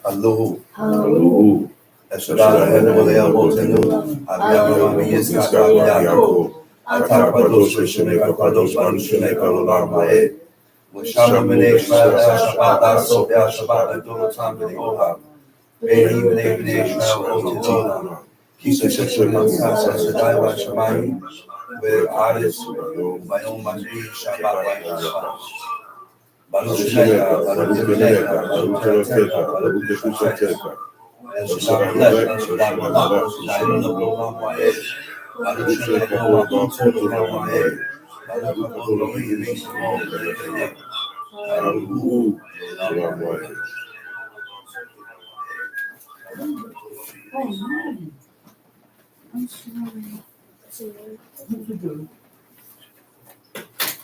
Alohu. Alohu. Eshadara Henolea Botenu. Abiyaramami Yiska Yako. Atapados Shuneka Pados Manushuneka Lamae. Washamane Shabbat Sophia Shabbat Dolotam Bini Oha. Behi Bene Shal Otidola. Kisa Sheshaman Sasa Sadaiwa Shamai. Where artists, my own Mandi Shabbat Shabbat. Balushuneka, Balushuneka, Balushuneka, Balushuneka. And she got left, and she got love, she got in the blow my head. Balushuneka, Balushuneka, my head.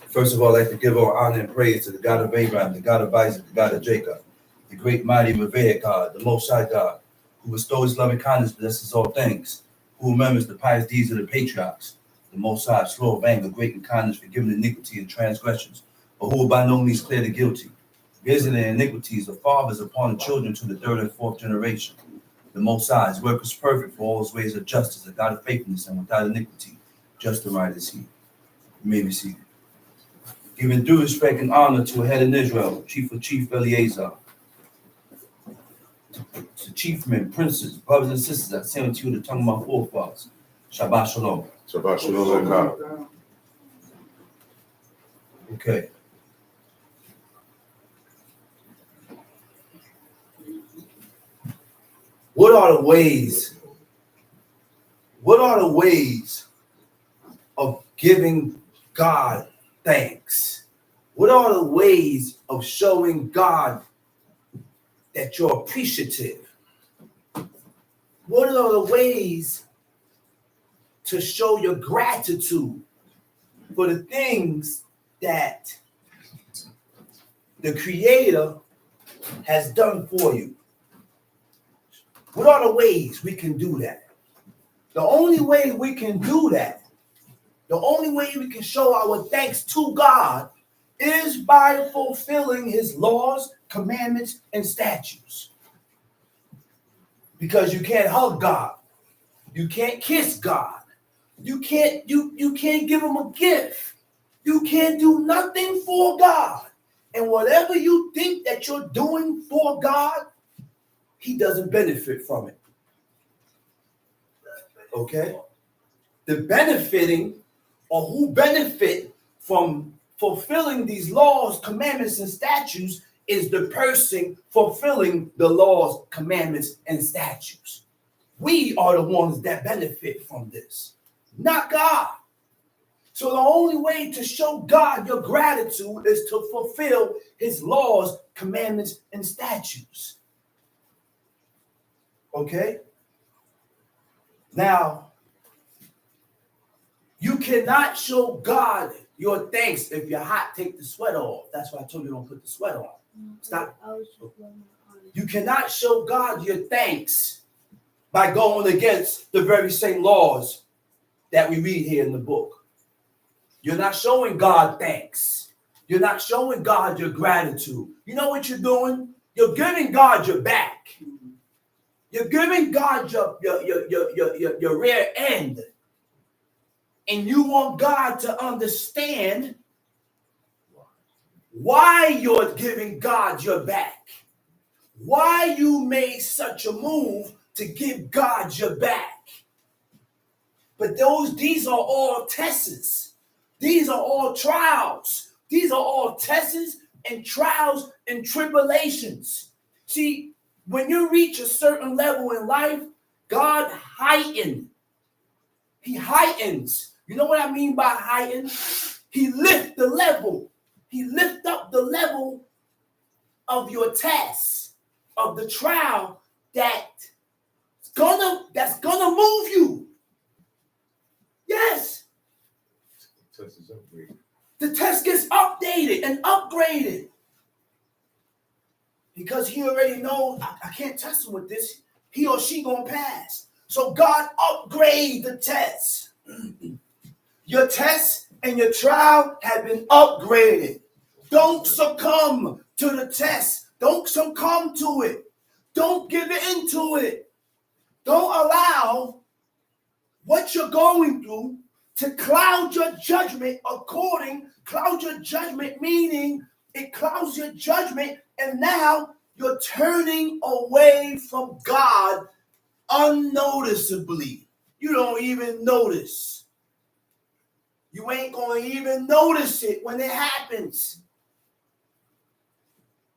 First of all, I'd like to give all honor and praise to the God of Abraham, the God of Isaac, the God of Jacob, the great mighty revered God, the Most High God, who bestows loving kindness, blesses all things, who remembers the pious deeds of the patriarchs, the Most High, slow of anger, great in kindness, forgiving iniquity and transgressions, but who will by no means clear the guilty, visiting iniquities of fathers upon the children to the third and fourth generation. The Most High, his work is perfect for all his ways of justice, a God of faithfulness and without iniquity, just and right is he. You may be seated. Giving due respect and honor to a head in Israel, Chief of Chief Eleazar, to chiefmen, princes, brothers and sisters, I say unto you the tongue of my forefathers. Shabbat Shalom. Shabbat Shalom. Okay. What are the ways of giving God thanks? What are the ways of showing God that you're appreciative? What are the ways to show your gratitude for the things that the Creator has done for you? What are the ways we can do that? The only way we can do that, the only way we can show our thanks to God is by fulfilling his laws, commandments, and statutes. Because you can't hug God. You can't kiss God. You can't give him a gift. You can't do nothing for God. And whatever you think that you're doing for God, he doesn't benefit from it. Okay? The benefiting, or who benefit from fulfilling these laws, commandments, and statutes is the person fulfilling the laws, commandments, and statutes. We are the ones that benefit from this, not God. So the only way to show God your gratitude is to fulfill his laws, commandments, and statutes. Okay? Now, you cannot show God your thanks. If you're hot, take the sweater off. That's why I told you don't put the sweater on. Stop. You cannot show God your thanks by going against the very same laws that we read here in the book. You're not showing God thanks. You're not showing God your gratitude. You know what you're doing? You're giving God your back. You're giving God your rear end. And you want God to understand why you're giving God your back. Why you made such a move to give God your back. But these are all tests. These are all trials. These are all tests and trials and tribulations. See, when you reach a certain level in life, God heightens. He heightens. You know what I mean by heighten? He lifts the level. He lifts up the level of your test, of the trial that's gonna move you. Yes. The test gets updated and upgraded. Because he already knows I can't test him with this. He or she gonna pass. So God upgrade the test. Your test and your trial have been upgraded. Don't succumb to the test. Don't succumb to it. Don't give into it. Don't allow what you're going through to cloud your judgment cloud your judgment, meaning it clouds your judgment, and now you're turning away from God unnoticeably. You don't even notice. You ain't going to even notice it when it happens.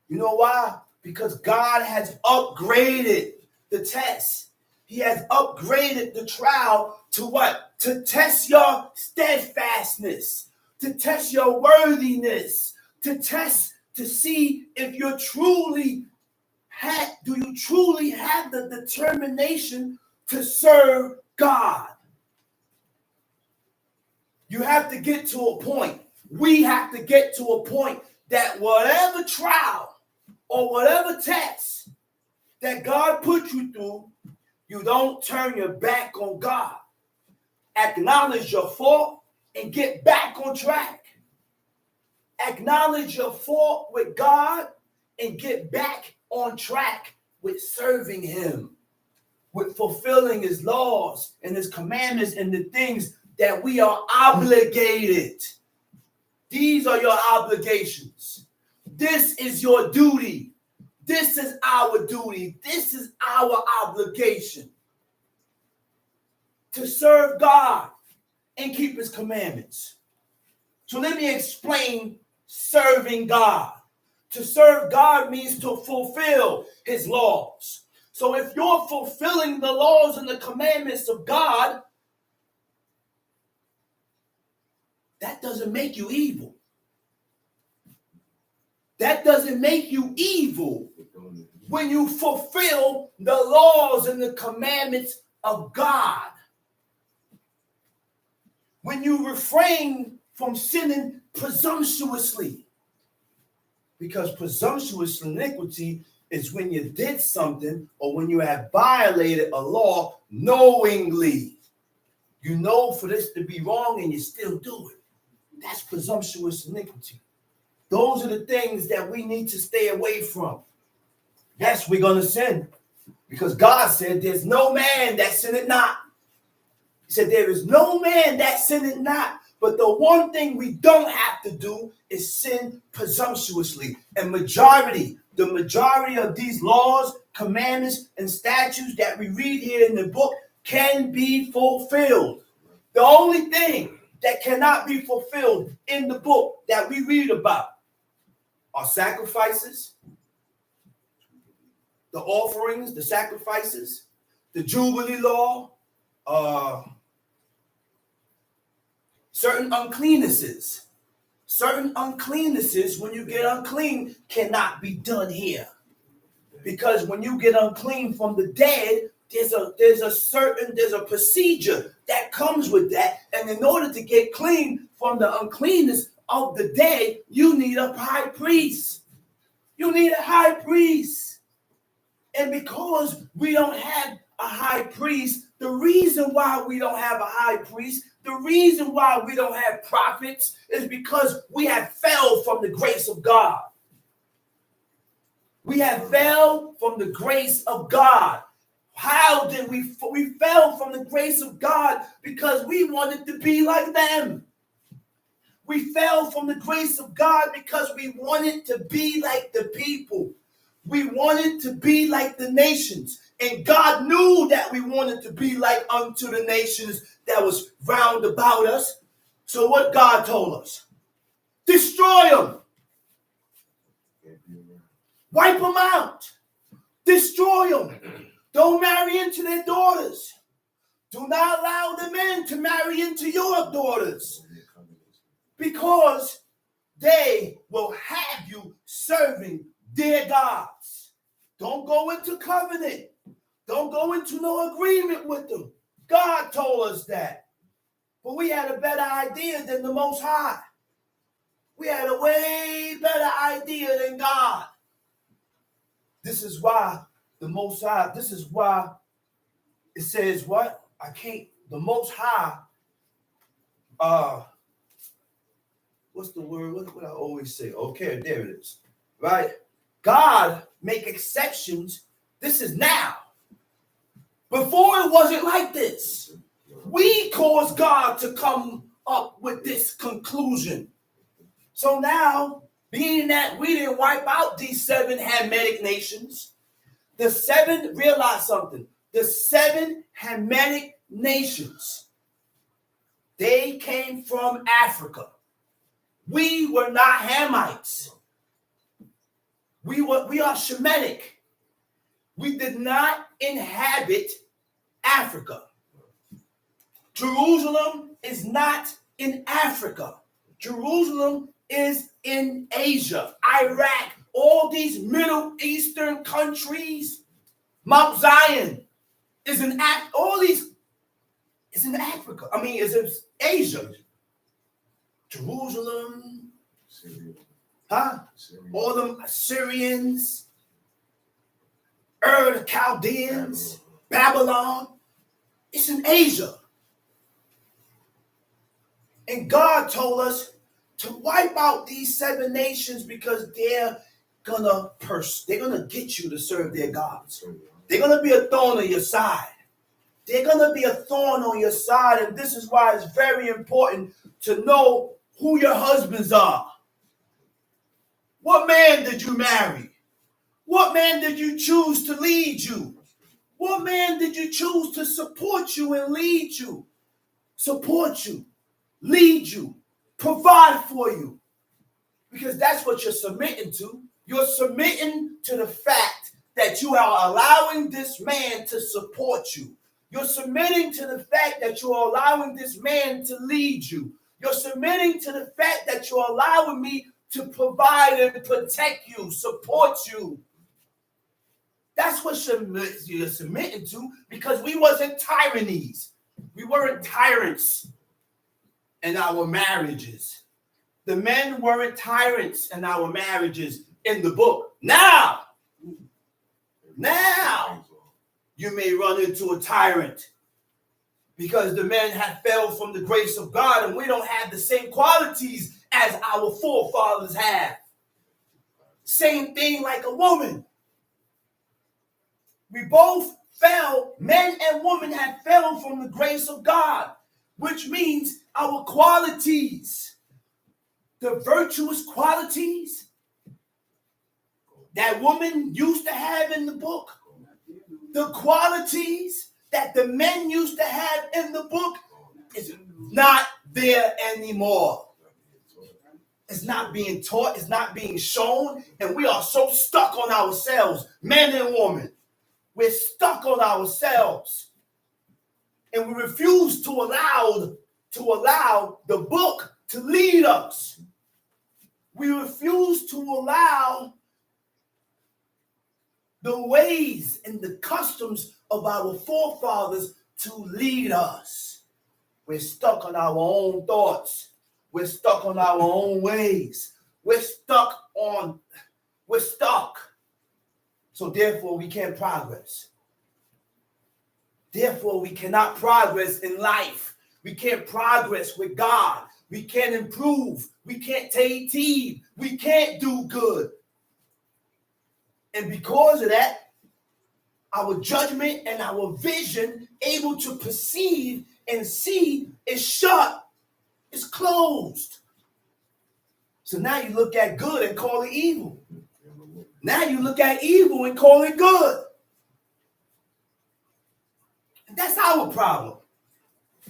You know why? Because God has upgraded the test. He has upgraded the trial to what? To test your steadfastness, to test your worthiness, to test to see if you're do you truly have the determination to serve God. You have to get to a point. We have to get to a point that whatever trial or whatever test that God put you through, you don't turn your back on God. Acknowledge your fault and get back on track. Acknowledge your fault with God and get back on track with serving Him, with fulfilling His laws and His commandments and the things that we are obligated. These are your obligations. This is your duty. This is our duty. This is our obligation to serve God and keep His commandments. So let me explain serving God. To serve God means to fulfill His laws. So if you're fulfilling the laws and the commandments of God, that doesn't make you evil. That doesn't make you evil when you fulfill the laws and the commandments of God. When you refrain from sinning presumptuously. Because presumptuous iniquity is when you did something or when you have violated a law knowingly. You know for this to be wrong and you still do it. That's presumptuous iniquity. Those are the things that we need to stay away from. Yes, we're going to sin. Because God said there's no man that sinneth not. He said there is no man that sinneth not. But the one thing we don't have to do is sin presumptuously. And the majority of these laws, commandments, and statutes that we read here in the book can be fulfilled. The only thing that cannot be fulfilled in the book that we read about are sacrifices, the offerings, the sacrifices, the Jubilee law, certain uncleannesses. Certain uncleannesses, when you get unclean, cannot be done here. Because when you get unclean from the dead, there's a procedure that comes with that. And in order to get clean from the uncleanness of the dead, you need a high priest. You need a high priest. And because we don't have a high priest, the reason why we don't have a high priest, the reason why we don't have prophets is because we have fell from the grace of God. We have fell from the grace of God. How did we fell from the grace of God? Because we wanted to be like them. We fell from the grace of God because we wanted to be like the people. We wanted to be like the nations. And God knew that we wanted to be like unto the nations that was round about us. So what God told us? Destroy them. Wipe them out. Destroy them. Don't marry into their daughters. Do not allow the men to marry into your daughters. Because they will have you serving their gods. Don't go into covenant. Don't go into no agreement with them. God told us that. But we had a better idea than the Most High. We had a way better idea than God. This is why the Most High, this is why it says what? The Most High, what's the word? What I always say? Okay, there it is. Right? God make exceptions This is now. Before it wasn't like this. We caused God to come up with this conclusion. So now, being that we didn't wipe out these 7 Hamitic nations, realize something. The 7 Hamitic nations, they came from Africa. We were not Hamites. We are Shemitic. We did not inhabit Africa. Jerusalem is not in Africa. Jerusalem is in Asia, Iraq, all these Middle Eastern countries. Mount Zion is in all these is in Africa. I mean, it's in Asia. Jerusalem, all them Assyrians, the Chaldeans, Babylon. It's in Asia. And God told us to wipe out these 7 nations because they're gonna get you to serve their gods. They're gonna be a thorn on your side. They're gonna be a thorn on your side, and this is why it's very important to know who your husbands are. What man did you marry? What man did you choose to lead you? What man did you choose to support you and lead you? Support you, lead you, provide for you. Because that's what you're submitting to. You're submitting to the fact that you are allowing this man to support you. You're submitting to the fact that you're allowing this man to lead you. You're submitting to the fact that you're allowing me to provide and protect you, support you. That's what you're submitting to, because we wasn't tyrannies. We weren't tyrants in our marriages. The men weren't tyrants in our marriages in the book. Now, you may run into a tyrant because the men have fell from the grace of God and we don't have the same qualities as our forefathers have. Same thing like a woman. We both fell, men and women have fell from the grace of God, which means our qualities, the virtuous qualities that woman used to have in the book, the qualities that the men used to have in the book is not there anymore. It's not being taught, it's not being shown, and we are so stuck on ourselves, men and women. We're stuck on ourselves, and we refuse to allow the book to lead us. We refuse to allow the ways and the customs of our forefathers to lead us. We're stuck on our own thoughts. We're stuck on our own ways. We're stuck. So therefore, we can't progress. Therefore, we cannot progress in life. We can't progress with God. We can't improve. We can't take heed. We can't do good. And because of that, our judgment and our vision, able to perceive and see, is shut. It's closed. So now you look at good and call it evil. Now you look at evil and call it good. And that's our problem.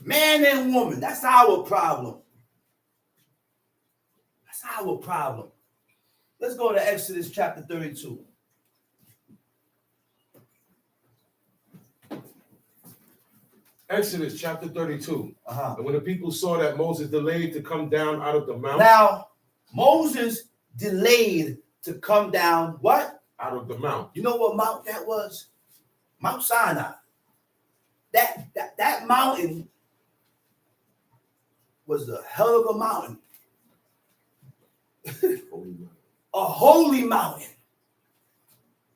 Man and woman, that's our problem. That's our problem. Let's go to Exodus chapter 32. Exodus chapter 32. And when the people saw that Moses delayed to come down out of the mount. Now, Moses delayed to come down what? Out of the mount. You know what mount that was? Mount Sinai. That mountain was a hell of a mountain. A holy mountain.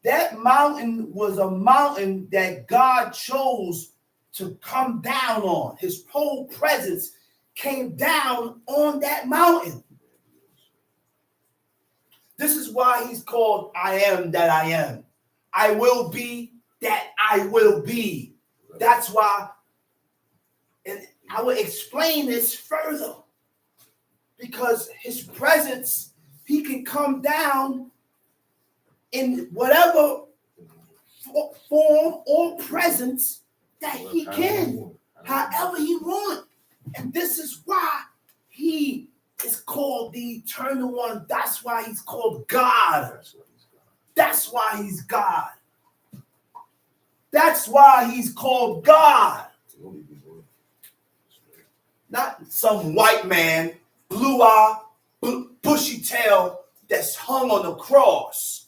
That mountain was a mountain that God chose to come down on. His whole presence came down on that mountain. This is why he's called I am that I am. I will be that I will be. That's why, and I will explain this further, because his presence, he can come down in whatever form or presence that he can, however he wants. And this is why he is called the Eternal One. That's why he's called God. That's why he's God. That's why he's called God. Not some white man, blue-eyed, bushy tail that's hung on the cross.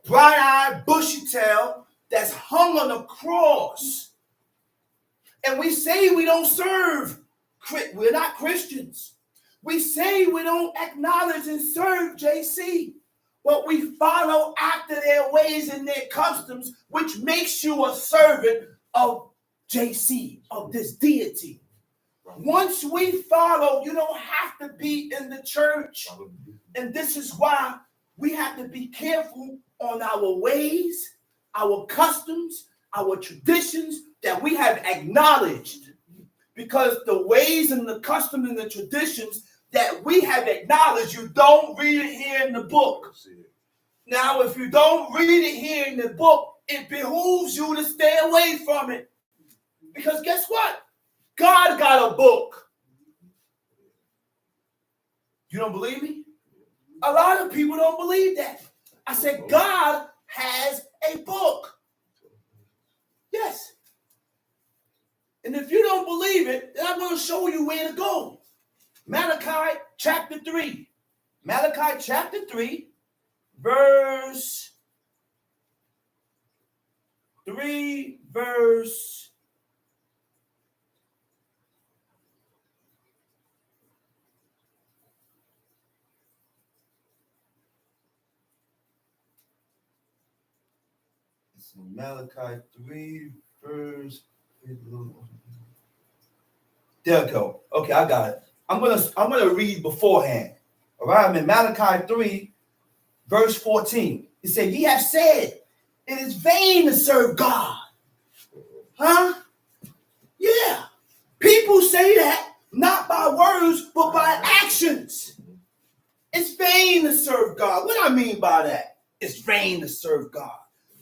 Bright-eyed, bushy tail that's hung on the cross. And we say we don't serve. We're not Christians. We say we don't acknowledge and serve JC. But we follow after their ways and their customs, which makes you a servant of JC, of this deity. Once we follow, you don't have to be in the church. And this is why we have to be careful on our ways, our customs, our traditions that we have acknowledged. Because the ways and the customs and the traditions that we have acknowledged, you don't read it here in the book. Now, if you don't read it here in the book, it behooves you to stay away from it. Because guess what? God got a book. You don't believe me? A lot of people don't believe that. I said, God has a book. Yes. And if you don't believe it, then I'm going to show you where to go. Malachi chapter 3. Malachi chapter 3, verse 3, verse 3, verse. There we go. Okay, I got it. I'm gonna read beforehand. All right, I'm in Malachi 3, verse 14. It said, "Ye have said, it is vain to serve God." Huh? Yeah. People say that not by words, but by actions. It's vain to serve God. What do I mean by that? It's vain to serve God.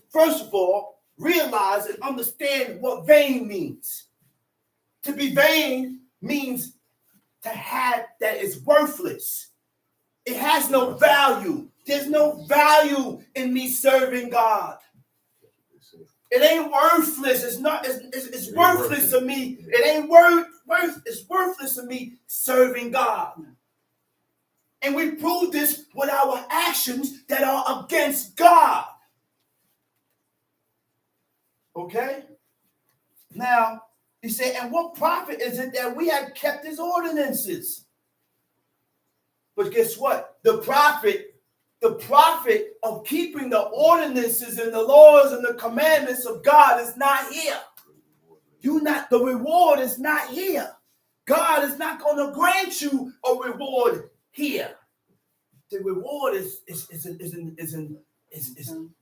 First of all, realize and understand what vain means. To be vain means to have that is worthless. It has no value. There's no value in me serving God. It ain't worthless. It's worthless to me. It ain't it's worthless to me serving God. And we prove this with our actions that are against God. Okay? Now, he said, and what profit is it that we have kept his ordinances? But guess what? The profit of keeping the ordinances and the laws and the commandments of God is not here. The reward is not here. God is not going to grant you a reward here. The reward is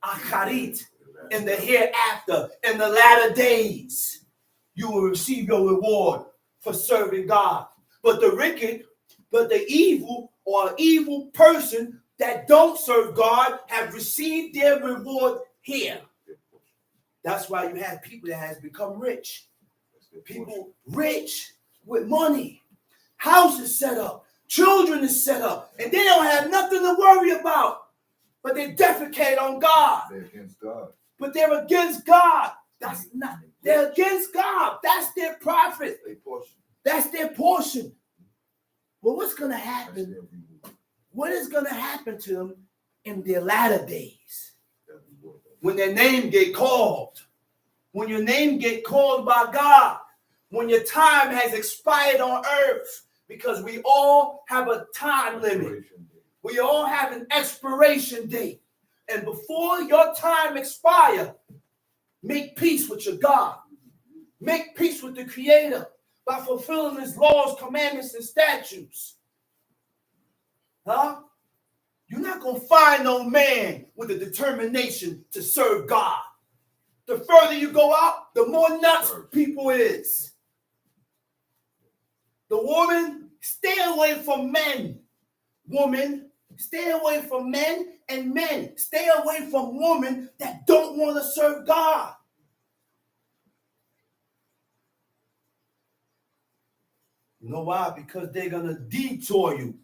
HATETH, in the hereafter, in the latter days. You will receive your reward for serving God. But the wicked, but the evil or evil person that don't serve God have received their reward here. That's why you have people that has become rich. People rich with money. Houses set up. Children is set up. And they don't have nothing to worry about. But they defecate on God. They're against God. But they're against God. They're against God. That's their profit. That's their portion. Well, what's going to happen? What is going to happen to them in their latter days? When their name get called. When your name get called by God. When your time has expired on earth. Because we all have a time limit. We all have an expiration date. And before your time expires, make peace with your God. Make peace with the Creator by fulfilling his laws, commandments, and statutes. Huh? You're not going to find no man with a determination to serve God. The further you go out, the more nuts people it is. The woman, stay away from men. Woman, stay away from men. And men, stay away from women that don't want to serve God. You know why? Because they're going to detour you.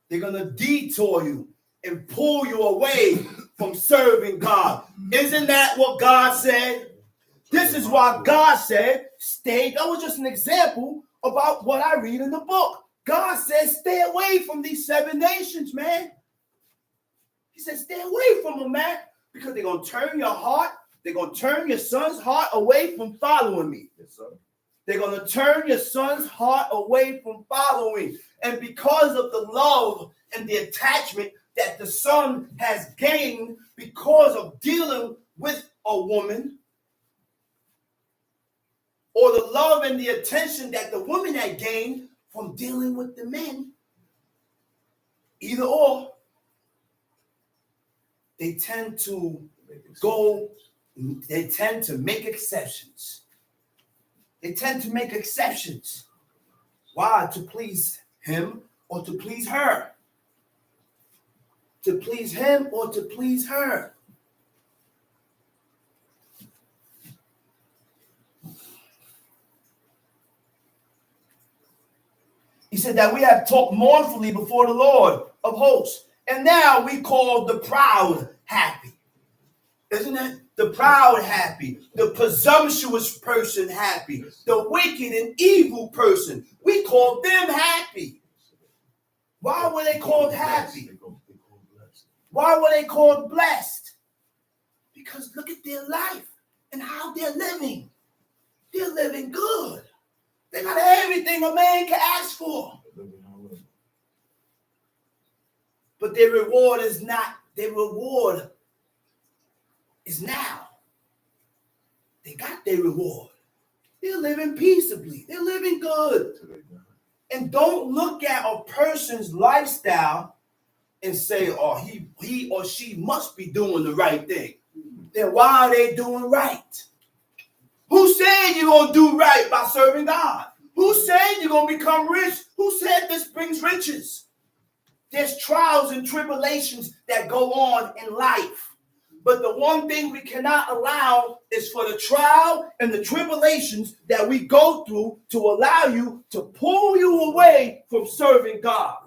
They're going to detour you and pull you away from serving God. Isn't that what God said? This is why God said, stay. That was just an example about what I read in the book. God says, stay away from these 7 nations, man. He said, stay away from them, man, because they're going to turn your heart. They're going to turn your son's heart away from following me. Yes, sir. They're going to turn your son's heart away from following. And because of the love and the attachment that the son has gained because of dealing with a woman, or the love and the attention that the woman had gained from dealing with the men, either or, they tend to make exceptions. They tend to make exceptions. Why? To please him or to please her. To please him or to please her. He said that we have talked mournfully before the Lord of hosts. And now we call the proud happy. Isn't it? The proud happy. The presumptuous person happy. The wicked and evil person. We call them happy. Why were they called happy? Why were they called blessed? Because look at their life and how they're living. They're living good. They got everything a man can ask for. But their reward is not. Their reward is now. They got their reward. They're living peaceably. They're living good. And don't look at a person's lifestyle and say, oh, he or she must be doing the right thing. Then why are they doing right? Who said you're going to do right by serving God? Who said you're going to become rich? Who said this brings riches? There's trials and tribulations that go on in life. But the one thing we cannot allow is for the trial and the tribulations that we go through to allow you to pull you away from serving God.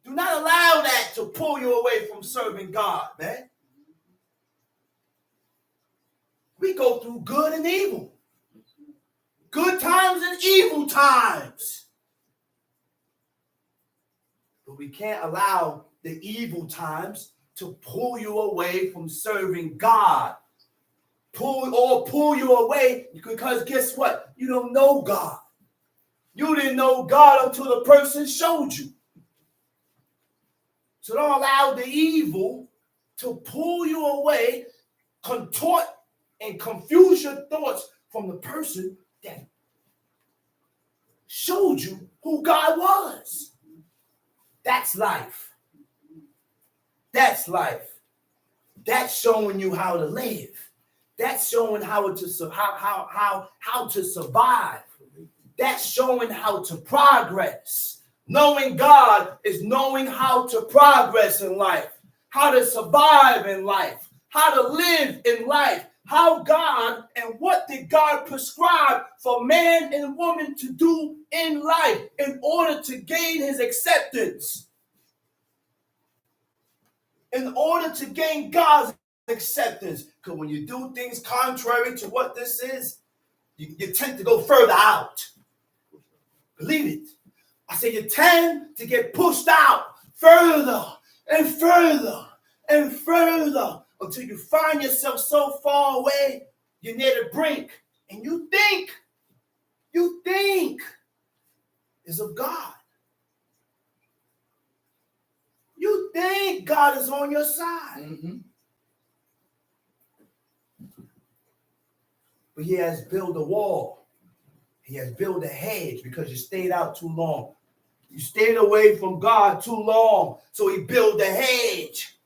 Do not allow that to pull you away from serving God, man. We go through good and evil. Good times and evil times. But we can't allow the evil times to pull you away from serving God. Pull you away because guess what? You don't know God. You didn't know God until the person showed you. So don't allow the evil to pull you away, contort and confuse your thoughts from the person that showed you who God was. That's life. That's life. That's showing you how to live. That's showing how to survive. That's showing how to progress. Knowing God is knowing how to progress in life, how to survive in life, how to live in life, how God and what did God prescribe for man and woman to do in life in order to gain his acceptance. In order to gain God's acceptance. Because when you do things contrary to what this is, you tend to go further out. Believe it. I say you tend to get pushed out further and further and further until you find yourself so far away, you're near the brink, and you think is of God. You think God is on your side. Mm-hmm. But he has built a wall. He has built a hedge because you stayed out too long. You stayed away from God too long, so he built a hedge.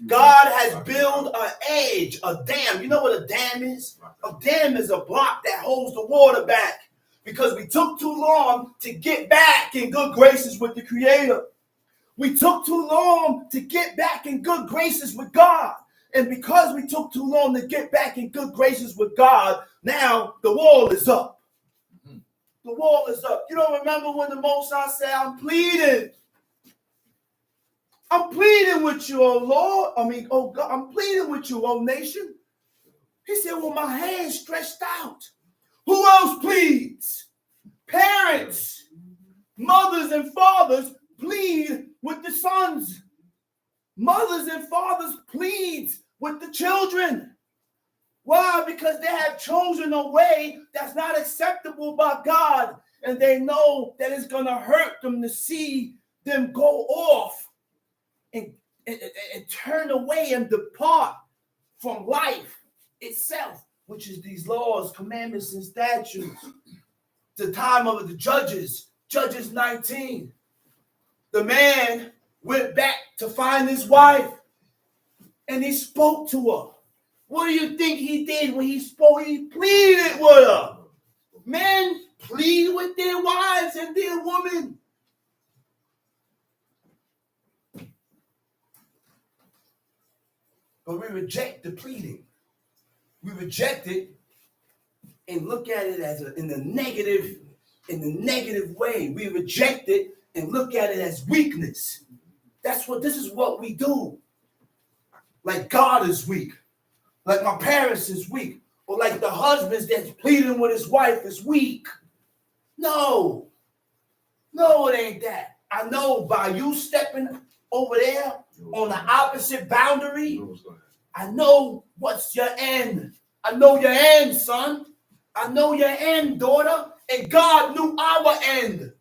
God has built an edge, a dam. You know what a dam is? A dam is a block that holds the water back because we took too long to get back in good graces with the Creator. We took too long to get back in good graces with God. And because we took too long to get back in good graces with God, now the wall is up. The wall is up. You don't remember when the Most High said, I'm pleading. I'm pleading with you, oh Lord. Oh God, I'm pleading with you, oh nation. He said, well, my hand's stretched out. Who else pleads? Parents, mothers and fathers plead with the sons. Mothers and fathers plead with the children. Why? Because they have chosen a way that's not acceptable by God. And they know that it's going to hurt them to see them go off and turn away and depart from life itself, which is these laws, commandments, and statutes. The time of the Judges 19. The man went back to find his wife, and he spoke to her. What do you think he did when he spoke? He pleaded with her. Men plead with their wives and their women. But we reject the pleading. We reject it and look at it as in the negative way. We reject it and look at it as weakness. This is what we do. Like God is weak. Like my parents is weak. Or like the husband that's pleading with his wife is weak. No, it ain't that. I know by you stepping over there on the opposite boundary, I know what's your end. I know your end, son. I know your end, daughter. And God knew our end.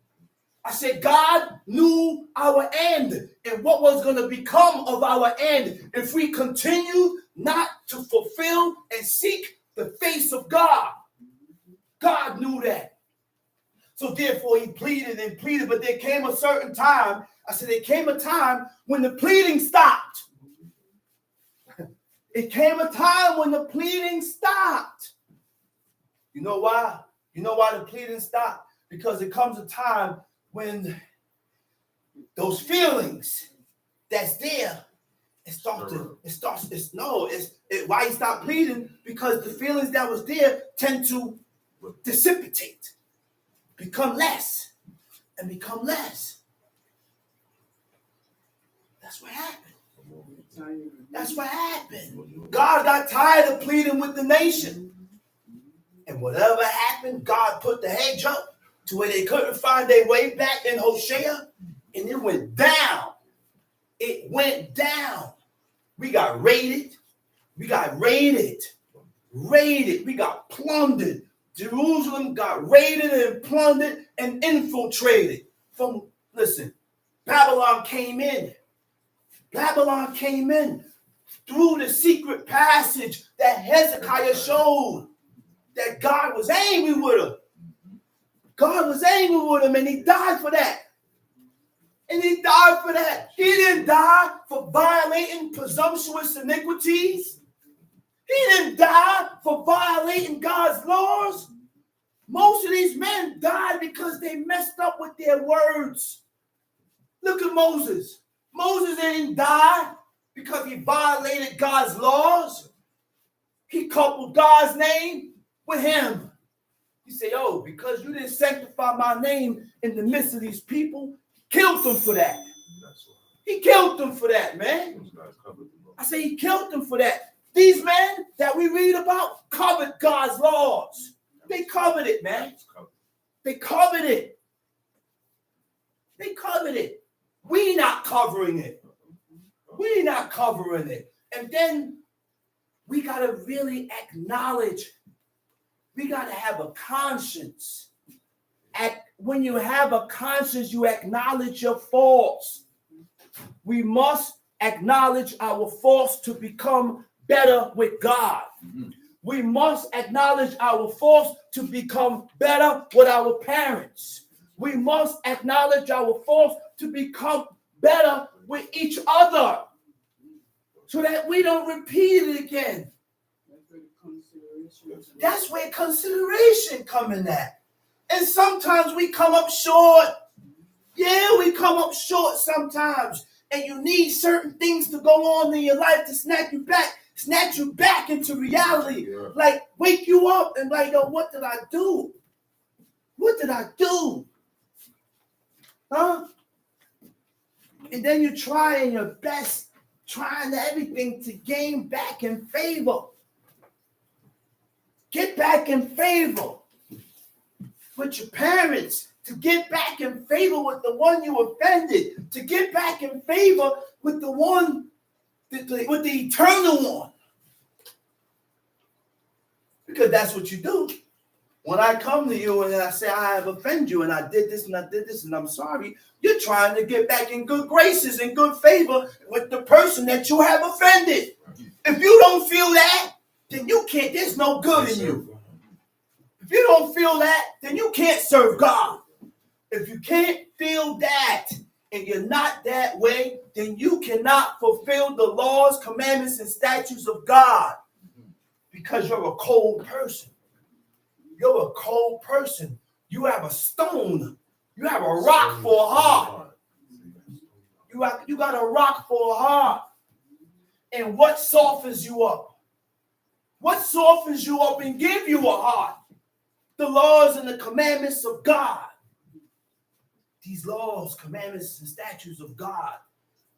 I said, God knew our end and what was going to become of our end if we continue not to fulfill and seek the face of God. God knew that. So therefore he pleaded and pleaded, but there came a certain time. I said, there came a time when the pleading stopped. It came a time when the pleading stopped. You know why? You know why the pleading stopped? Because it comes a time when those feelings that's there, why he stopped pleading? Because the feelings that was there tend to dissipate, become less, and become less. That's what happened. That's what happened. God got tired of pleading with the nation. And whatever happened, God put the hedge up to where they couldn't find their way back in Hosea. And it went down. It went down. We got raided. We got raided. We got plundered. Jerusalem got raided and plundered and infiltrated. Babylon came in. Babylon came in through the secret passage that Hezekiah showed that God was angry with him. God was angry with him and he died for that. And he died for that. He didn't die for violating presumptuous iniquities. He didn't die for violating God's laws. Most of these men died because they messed up with their words. Look at Moses. Moses didn't die because he violated God's laws. He coupled God's name with him. He said, because you didn't sanctify my name in the midst of these people, killed them for that. He killed them for that, man. I say he killed them for that. These men that we read about covered God's laws. They covered it, man. They covered it. They covered it. We not covering it. We not covering it. And then we got to really acknowledge. We got to have a conscience. When you have a conscience, you acknowledge your faults. We must acknowledge our faults to become better with God. Mm-hmm. We must acknowledge our faults to become better with our parents. We must acknowledge our faults to become better with each other so that we don't repeat it again. That's where consideration coming at. And sometimes we come up short. Yeah, we come up short sometimes. And you need certain things to go on in your life to snatch you back into reality. Yeah. Like wake you up and like, yo, what did I do? What did I do? Huh? And then you're trying your best, trying everything to gain back in favor. Get back in favor with your parents, to get back in favor with the one you offended, to get back in favor with the one, with the eternal one. Because that's what you do. When I come to you and I say, I have offended you and I did this and I'm sorry, you're trying to get back in good graces and good favor with the person that you have offended. If you don't feel that, then you can't, there's no good in you. If you don't feel that, then you can't serve God. If you can't feel that and you're not that way, then you cannot fulfill the laws, commandments, and statutes of God because you're a cold person. You're a cold person. You have a stone. You have a rock for a heart. You got a rock for a heart. And what softens you up? What softens you up and give you a heart? The laws and the commandments of God. These laws, commandments, and statutes of God.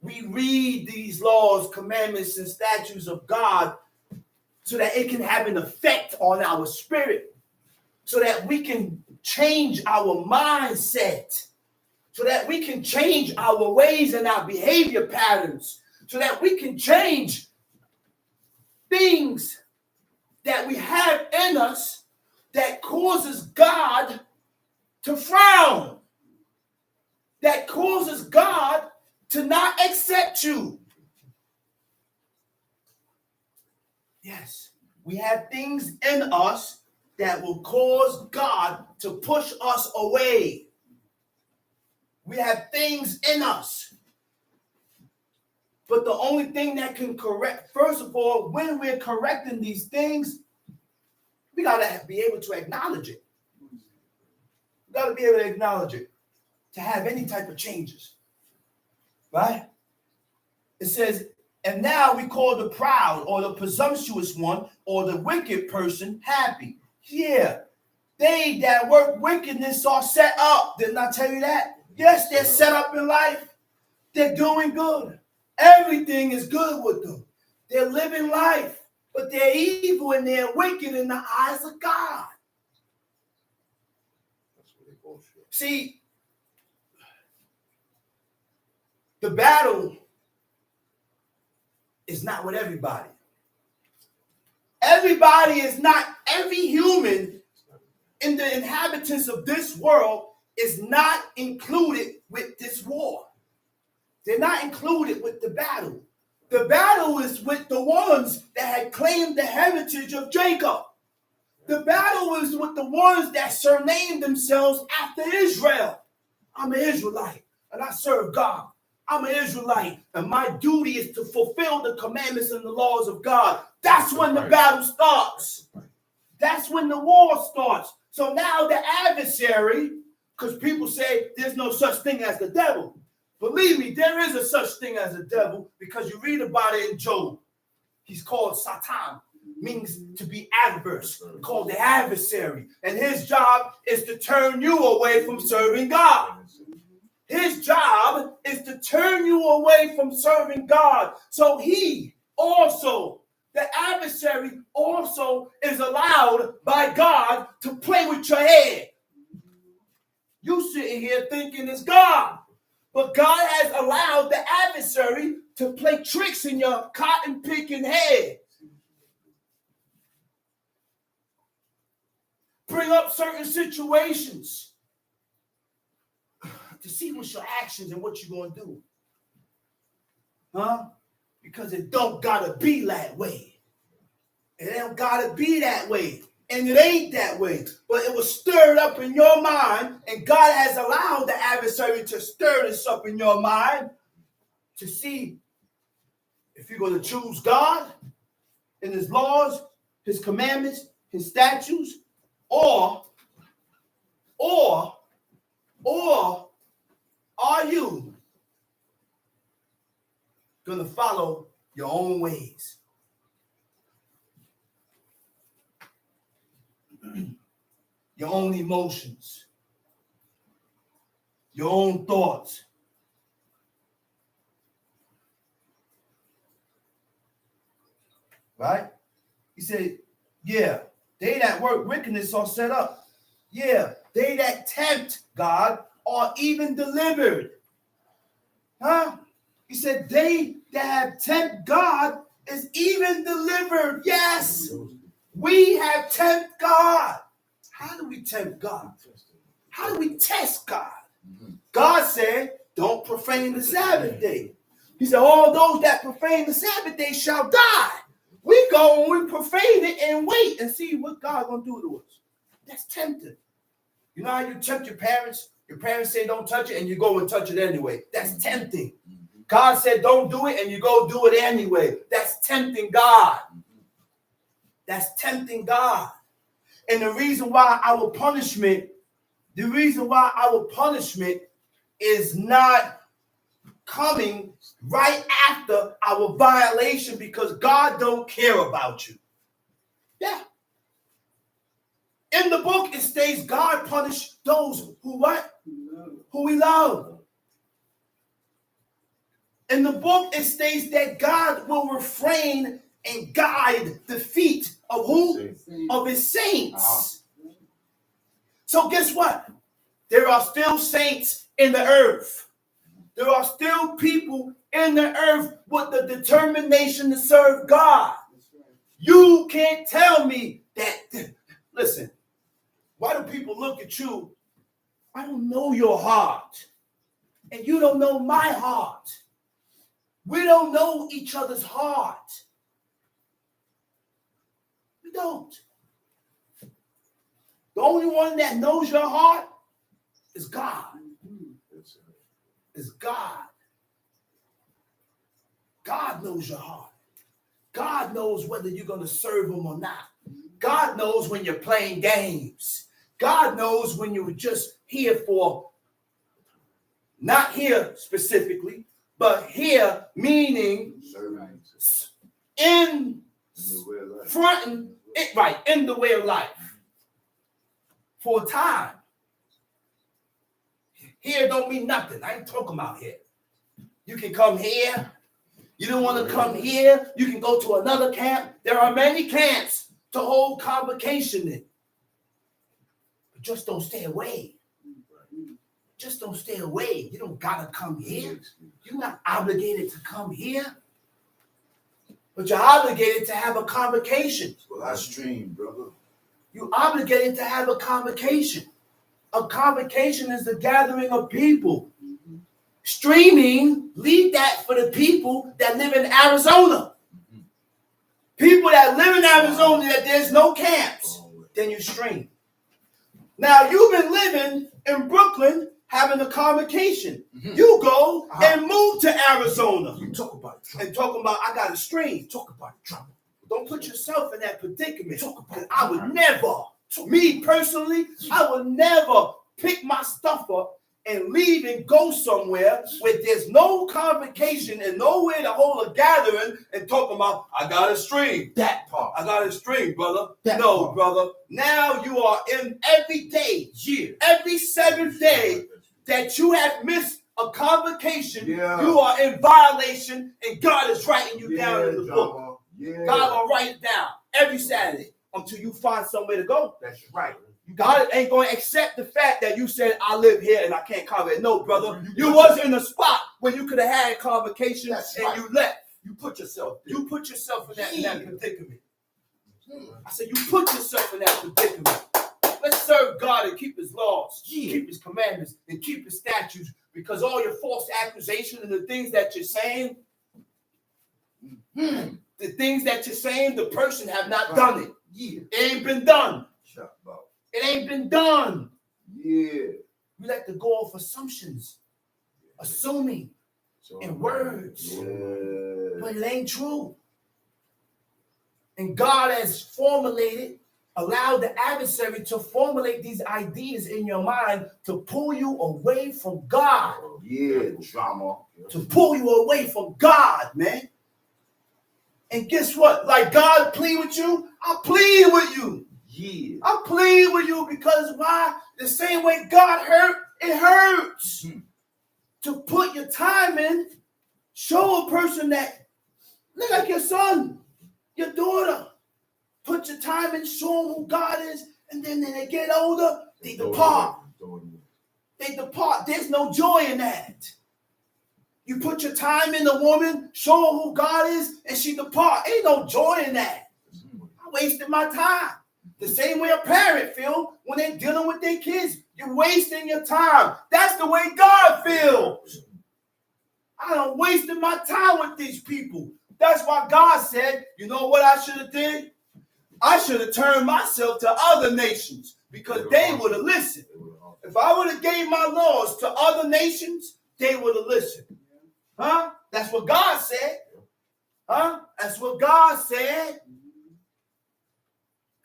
We read these laws, commandments, and statutes of God so that it can have an effect on our spirit, so that we can change our mindset, so that we can change our ways and our behavior patterns, so that we can change things that we have in us that causes God to frown, that causes God to not accept you. Yes, we have things in us that will cause God to push us away. We have things in us. But the only thing that can correct, first of all, when we're correcting these things, we got to be able to acknowledge it. We got to be able to acknowledge it to have any type of changes. Right? It says, and now we call the proud or the presumptuous one or the wicked person happy. Yeah, they that work wickedness are set up. Didn't I tell you that? Yes, they're set up in life. They're doing good. Everything is good with them. They're living life, but they're evil and they're wicked in the eyes of God. See, the battle is not with everybody. Everybody is not, every human in the inhabitants of this world is not included with this war. They're not included with the battle. The battle is with the ones that had claimed the heritage of Jacob. The battle is with the ones that surnamed themselves after Israel. I'm an Israelite and I serve God. I'm an Israelite and my duty is to fulfill the commandments and the laws of God. That's when the battle starts. That's when the war starts. So now the adversary, because people say there's no such thing as the devil. Believe me, there is a such thing as a devil because you read about it in Job. He's called Satan, means to be adverse, called the adversary. And his job is to turn you away from serving God. His job is to turn you away from serving God. So he also, the adversary also is allowed by God to play with your head. You sitting here thinking it's God. But God has allowed the adversary to play tricks in your cotton picking head. Bring up certain situations to see what's your actions and what you're going to do. Huh? Because it don't got to be that way. It don't got to be that way. And it ain't that way. But it was stirred up in your mind, and God has allowed the adversary to stir this up in your mind to see if you're going to choose God and his laws, his commandments, his statutes, or are you going to follow your own ways? Your own emotions, your own thoughts. Right? He said, yeah, they that work wickedness are set up. Yeah, they that tempt God are even delivered. Huh? He said, they that have tempt God is even delivered. Yes, we have tempt God. How do we tempt God? How do we test God? God said, don't profane the Sabbath day. He said, all those that profane the Sabbath day shall die. We go and we profane it and wait and see what God's going to do to us. That's tempting. You know how you tempt your parents? Your parents say don't touch it and you go and touch it anyway. That's tempting. God said don't do it and you go do it anyway. That's tempting God. That's tempting God. And the reason why our punishment is not coming right after our violation because God don't care about you. Yeah. In the book, it states God punished those who what? Who we love. In the book, it states that God will refrain and guide the feet of who? Of his saints. So guess what? There are still saints in the earth. There are still people in the earth with the determination to serve God. You can't tell me that. Listen, why do people look at you? I don't know your heart. And you don't know my heart. We don't know each other's heart. We don't. The only one that knows your heart is God. Is God. God knows your heart. God knows whether you're going to serve him or not. God knows when you're playing games. God knows when you're just here for, not here specifically, but here meaning in fronting it right in the way of life for a time. Here don't mean nothing. I ain't talking about here. You can come here. You don't want to come here. You can go to another camp. There are many camps to hold convocation in. But just don't stay away. Just don't stay away. You don't got to come here. You're not obligated to come here. But you're obligated to have a convocation. Well, I stream, brother. You're obligated to have a convocation. A convocation is the gathering of people. Streaming, leave that for the people that live in Arizona. People that live in Arizona that there's no camps, then you stream. Now, you've been living in Brooklyn having a convocation. You go and move to Arizona. You talk about it. And talking about, I got to stream. Talk about trouble. Don't put yourself in that predicament. I would never, me personally, I would never pick my stuff up and leave and go somewhere where there's no convocation and nowhere to hold a gathering and talking about, I got to stream. That part. I got to stream, brother. That no, part. brother. Now you are in every day, every 7th day that you have missed a convocation, you are in violation and God is writing you down in the book. God will write it down every Saturday until you find somewhere to go. That's right. God ain't going to accept the fact that you said, I live here and I can't convocate. No, brother. You was in a spot where you could have had convocation and you left. You put yourself there. You put yourself in that predicament. I said, you put yourself in that predicament. Let's serve God and keep his laws, keep his commandments, and keep his statutes, because all your false accusations and the things that you're saying, the person have not done it. Yeah. It ain't been done. Chop about. It ain't been done. Yeah. We like to go off assumptions, assuming in words, Yeah. but it ain't true. And God has formulated, allowed the adversary to formulate these ideas in your mind to pull you away from God. Yeah. Drama. To pull you away from God, man. And guess what? Like God plead with you, I plead with you. Yeah. I plead with you because why? The same way God hurt, it hurts. To put your time in, show a person that, look like your son, your daughter. Put your time in, show them who God is, and then when they get older, they depart. They depart. There's no joy in that. You put your time in the woman, show her who God is, and she depart. Ain't no joy in that. I wasted my time. The same way a parent feels when they're dealing with their kids. You're wasting your time. That's the way God feels. I done wasted my time with these people. That's why God said, you know what I should have did? I should have turned myself to other nations because they would have listened. If I would have gave my laws to other nations, they would have listened. Huh? That's what God said. Huh? That's what God said.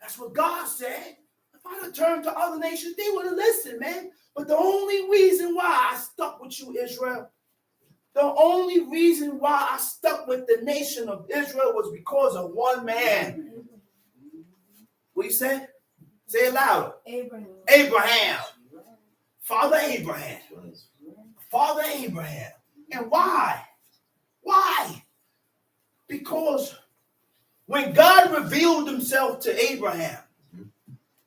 That's what God said. If I'd have turned to other nations, they would have listened, man. But the only reason why I stuck with you, Israel, the only reason why I stuck with the nation of Israel was because of one man. What you say? Say it louder. Abraham. Father Abraham. Father Abraham. And why? Why? Because when God revealed himself to Abraham,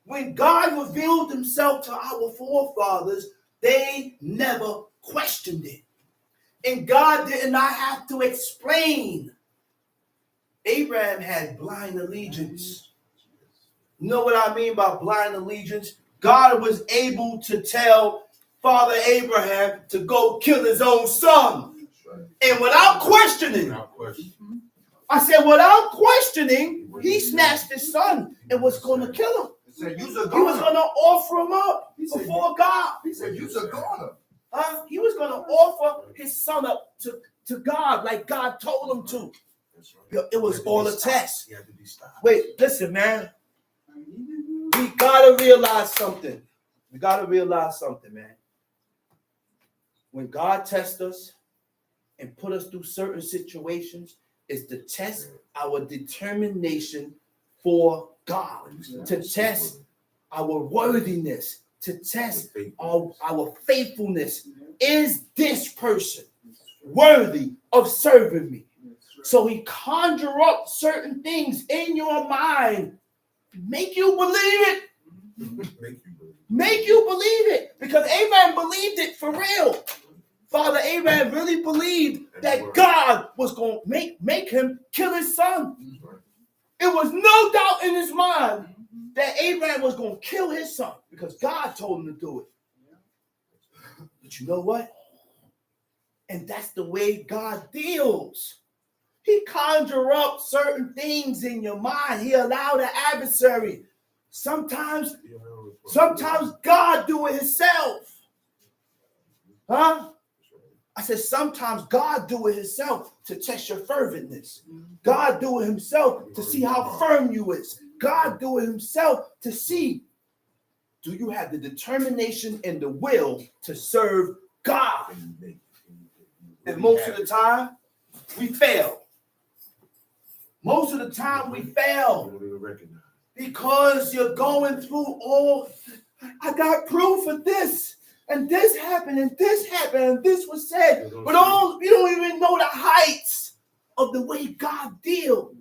when God revealed himself to our forefathers, they never questioned it. And God did not have to explain. Abraham had blind allegiance. You know what I mean by blind allegiance? God was able to tell Father Abraham to go kill his own son. And without questioning, I said, without questioning, he snatched his son and was going to kill him. He was going to offer him up before God. He said, "You's a goner." He was going to offer his son up to God like God told him to. It was all a test. Wait, listen, man. We got to realize something. We got to realize something, man. When God tests us and put us through certain situations, it's to test our determination for God, to test our worthiness, to test our faithfulness. Is this person worthy of serving me? So he conjure up certain things in your mind, make you believe it. Make you believe it. Because Abraham believed it for real. Father Abraham really believed that God was going to make him kill his son. It was no doubt in his mind that Abraham was going to kill his son because God told him to do it. But you know what? And that's the way God deals. He conjure up certain things in your mind. He allowed the adversary. Sometimes God do it himself. Huh? I said, sometimes God do it himself to test your ferventness. God do it himself to see how firm you is. God do it himself to see, do you have the determination and the will to serve God? And most of the time, we fail. Most of the time, we fail. Because you're going through all, I got proof of this. And this happened, and this happened, and this was said. But you don't even know the heights of the way God deals.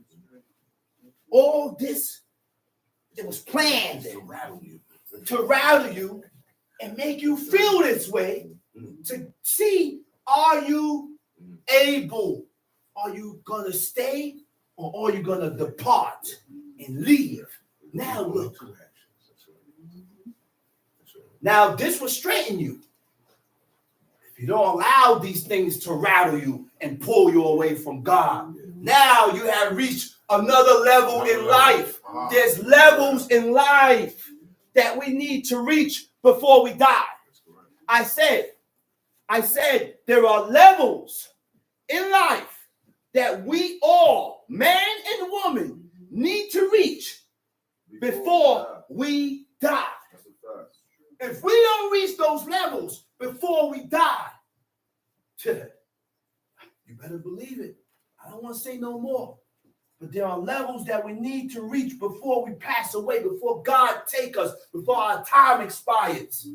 All this, it was planned to rattle you and make you feel this way to see, are you able? Are you going to stay or are you going to depart and leave? Now look. Now, this will straighten you. If you don't allow these things to rattle you and pull you away from God, now you have reached another level in life. There's levels in life that we need to reach before we die. I said there are levels in life that we all, man and woman, need to reach before we die. If we don't reach those levels before we die, you better believe it. I don't want to say no more. But there are levels that we need to reach before we pass away, before God take us, before our time expires.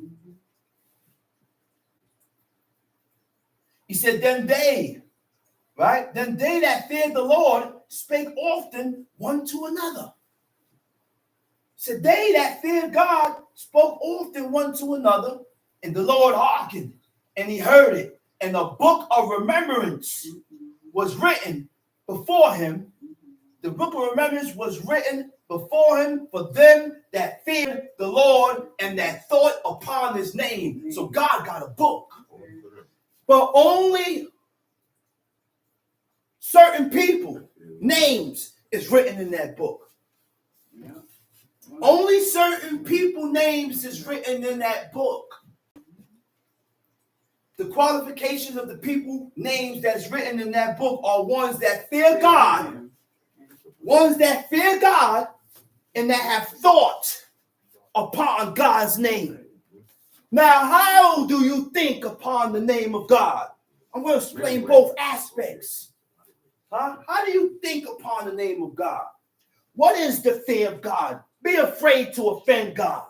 He said, then they that feared the Lord spake often one to another. He said, they that feared God spoke often one to another, and the Lord hearkened, and he heard it. And a book of remembrance was written before him. The book of remembrance was written before him for them that feared the Lord and that thought upon his name. So God got a book. But only certain people, names, is written in that book. Only certain people, names, is written in that book. The qualifications of the people, names that's written in that book are ones that fear God, and that have thought upon God's name. Now, how do you think upon the name of God? I'm going to explain both aspects. How do you think upon the name of God? What is the fear of God? Be afraid to offend God.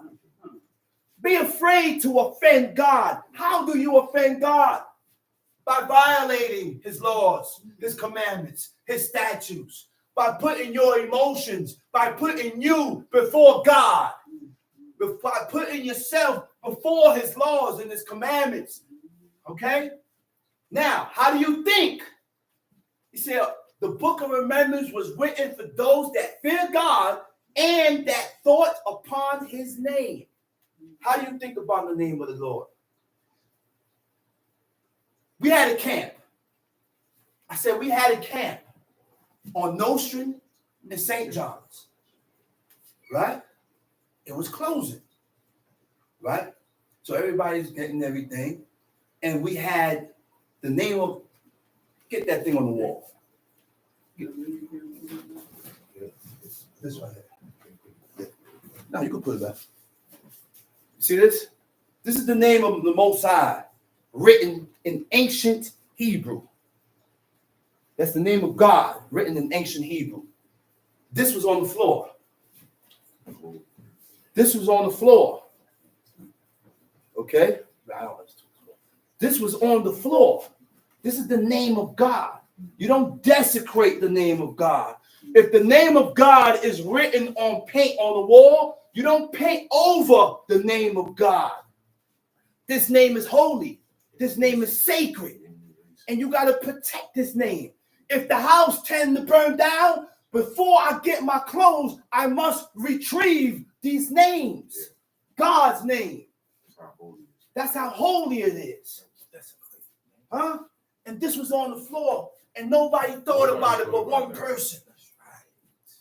Be afraid to offend God. How do you offend God? By violating his laws, his commandments, his statutes, by putting your emotions, by putting you before God, by putting yourself before his laws and his commandments. Okay? Now, how do you think? He said, the book of remembrance was written for those that fear God and that thought upon his name. How do you think about the name of the Lord? We had a camp. I said we had a camp on Nostrand and St. John's. Right? It was closing. Right? So everybody's getting everything. And we had the name of, get that thing on the wall. This right here. No, you can put it back. See this? This is the name of the Most High, written in ancient Hebrew. That's the name of God, written in ancient Hebrew. This was on the floor. This was on the floor. Okay? This was on the floor. This is the name of God. You don't desecrate the name of God. If the name of God is written on paint on the wall, you don't paint over the name of God. This name is holy. This name is sacred. And you got to protect this name. If the house tends to burn down, before I get my clothes, I must retrieve these names. God's name. That's how holy it is. Huh? And this was on the floor. And nobody thought about it but one person.